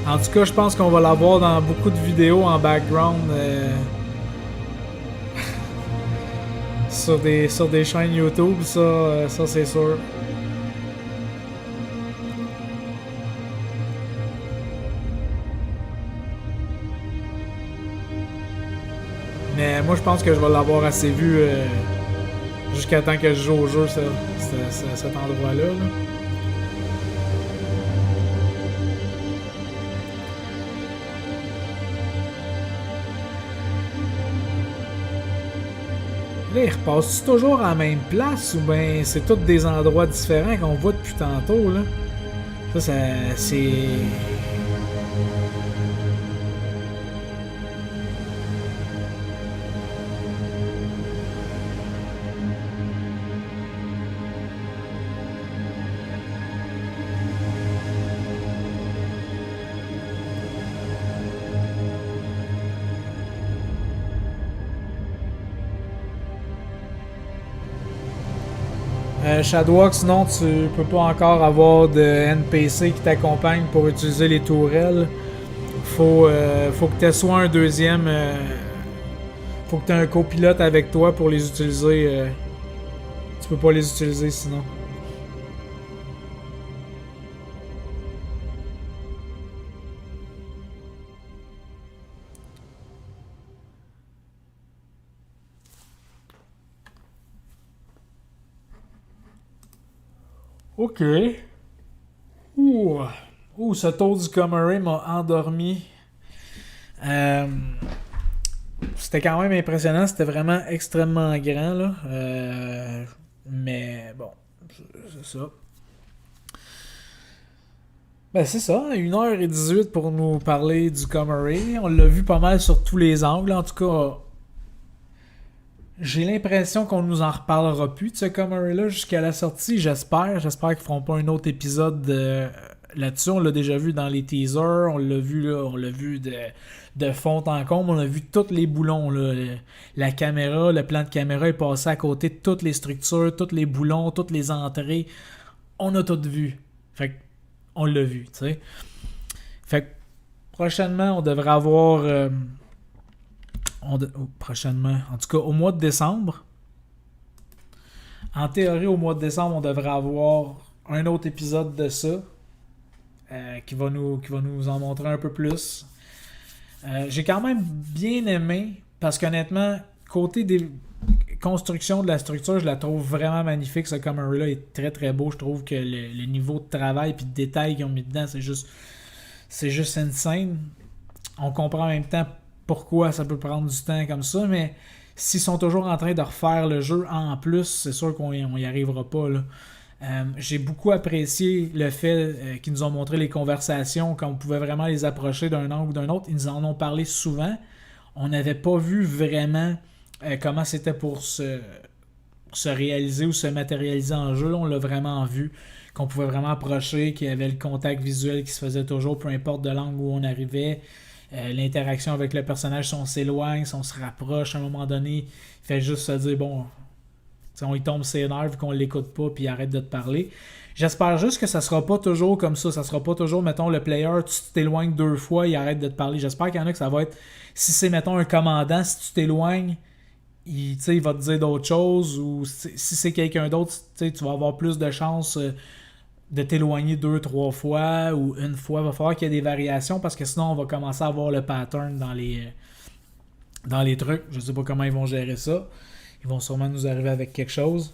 En tout cas, je pense qu'on va l'avoir dans beaucoup de vidéos en background sur des chaînes YouTube, ça c'est sûr. Mais moi, je pense que je vais l'avoir assez vu jusqu'à temps que je joue au jeu, cet endroit-là. Là. Là, il repasse toujours à la même place ou bien c'est tous des endroits différents qu'on voit depuis tantôt, là? Ça c'est... Shadowbox, non, tu peux pas encore avoir de NPC qui t'accompagne pour utiliser les tourelles. Faut que tu soit un deuxième. Faut que tu aies un copilote avec toi pour les utiliser. Tu peux pas les utiliser sinon. Ok. Ouh, ce tour du Comrie m'a endormi. C'était quand même impressionnant. C'était vraiment extrêmement grand, là. Mais bon, c'est ça. Ben c'est ça, 1h18 pour nous parler du Comrie. On l'a vu pas mal sur tous les angles. En tout cas, j'ai l'impression qu'on nous en reparlera plus de ce Comrie-là jusqu'à la sortie, j'espère. J'espère qu'ils feront pas un autre épisode là-dessus. On l'a déjà vu dans les teasers, on l'a vu là, on l'a vu de fond en comble, on a vu tous les boulons. Là. La caméra, le plan de caméra est passé à côté de toutes les structures, tous les boulons, toutes les entrées. On a tout vu. Fait que, on l'a vu, tu sais. Fait que, prochainement, on devrait avoir... prochainement, en tout cas au mois de décembre. En théorie, au mois de décembre, on devrait avoir un autre épisode de ça qui va nous en montrer un peu plus. J'ai quand même bien aimé parce qu'honnêtement, côté des constructions de la structure, je la trouve vraiment magnifique. Ce Comrie-là est très très beau. Je trouve que le niveau de travail et de détail qu'ils ont mis dedans, c'est juste c'est juste insane. On comprend en même temps pourquoi ça peut prendre du temps comme ça, mais s'ils sont toujours en train de refaire le jeu en plus, c'est sûr qu'on y arrivera pas, là. J'ai beaucoup apprécié le fait qu'ils nous ont montré les conversations, quand on pouvait vraiment les approcher d'un angle ou d'un autre. Ils nous en ont parlé souvent. On n'avait pas vu vraiment comment c'était pour se réaliser ou se matérialiser en jeu. Là, on l'a vraiment vu, qu'on pouvait vraiment approcher, qu'il y avait le contact visuel qui se faisait toujours, peu importe de l'angle où on arrivait. L'interaction avec le personnage, si on s'éloigne, si on se rapproche à un moment donné, il fait juste se dire, bon, on y tombe ses nerfs vu qu'on l'écoute pas puis il arrête de te parler. J'espère juste que ça sera pas toujours comme ça. Ça sera pas toujours, mettons, le player, tu t'éloignes 2 fois, il arrête de te parler. J'espère qu'il y en a que ça va être, si c'est, mettons, un commandant, si tu t'éloignes, il va te dire d'autres choses, ou si c'est quelqu'un d'autre, tu vas avoir plus de chances de t'éloigner 2-3 fois ou une fois. Il va falloir qu'il y ait des variations parce que sinon on va commencer à avoir le pattern dans les trucs. Je sais pas comment ils vont gérer ça. Ils vont sûrement nous arriver avec quelque chose.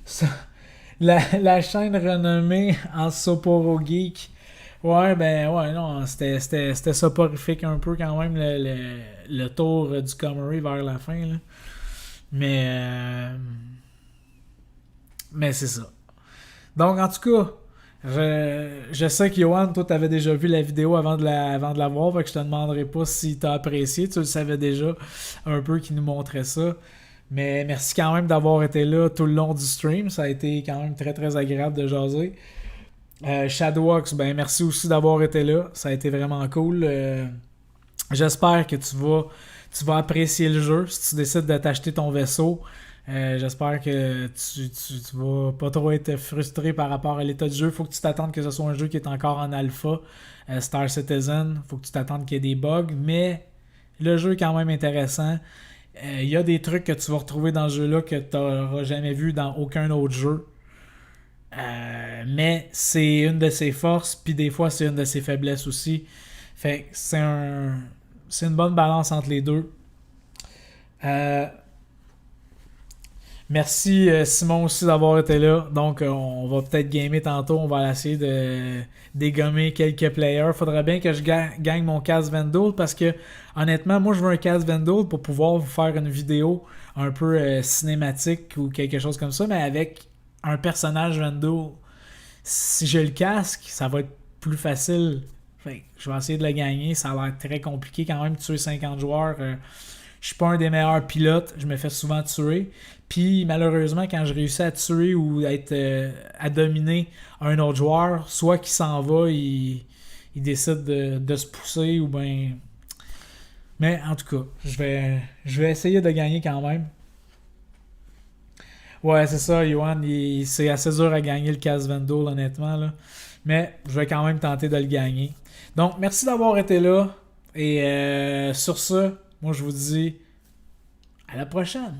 Ça, la chaîne renommée en Sapporo Geek. Ouais, non, c'était soporifique un peu quand même le tour du Comrie vers la fin, là. Mais c'est ça. Donc, en tout cas, je sais que Johan, toi, t'avais déjà vu la vidéo avant de la voir, fait que je te demanderai pas si t'as apprécié. Tu le savais déjà un peu qu'il nous montrait ça. Mais merci quand même d'avoir été là tout le long du stream. Ça a été quand même très, très agréable de jaser. Shadowbox, merci aussi d'avoir été là. Ça a été vraiment cool. J'espère que tu vas apprécier le jeu si tu décides de t'acheter ton vaisseau. J'espère que tu vas pas trop être frustré par rapport à l'état du jeu. Faut que tu t'attendes que ce soit un jeu qui est encore en alpha. Star Citizen, faut que tu t'attendes qu'il y ait des bugs, mais le jeu est quand même intéressant. Il y a des trucs que tu vas retrouver dans ce jeu-là que tu n'auras jamais vu dans aucun autre jeu. Mais c'est une de ses forces, puis des fois c'est une de ses faiblesses aussi. Fait que c'est une bonne balance entre les deux. Merci Simon aussi d'avoir été là. Donc on va peut-être gamer tantôt. On va essayer de dégommer quelques players. Faudrait bien que je gagne mon casse Vendôle parce que honnêtement, moi je veux un casse Vendôle pour pouvoir vous faire une vidéo un peu cinématique ou quelque chose comme ça, mais avec un personnage Vendôle. Si j'ai le casque, ça va être plus facile. Fait, je vais essayer de le gagner. Ça a l'air très compliqué quand même de tuer 50 joueurs. Je suis pas un des meilleurs pilotes. Je me fais souvent tuer. Puis malheureusement, quand je réussis à tuer ou à dominer un autre joueur, soit qu'il s'en va, il décide de se pousser ou bien. Mais en tout cas, je vais essayer de gagner quand même. Ouais, c'est ça, Johan. C'est assez dur à gagner le casse Vendôle, honnêtement, là. Mais je vais quand même tenter de le gagner. Donc, merci d'avoir été là. Et sur ce, moi, je vous dis à la prochaine.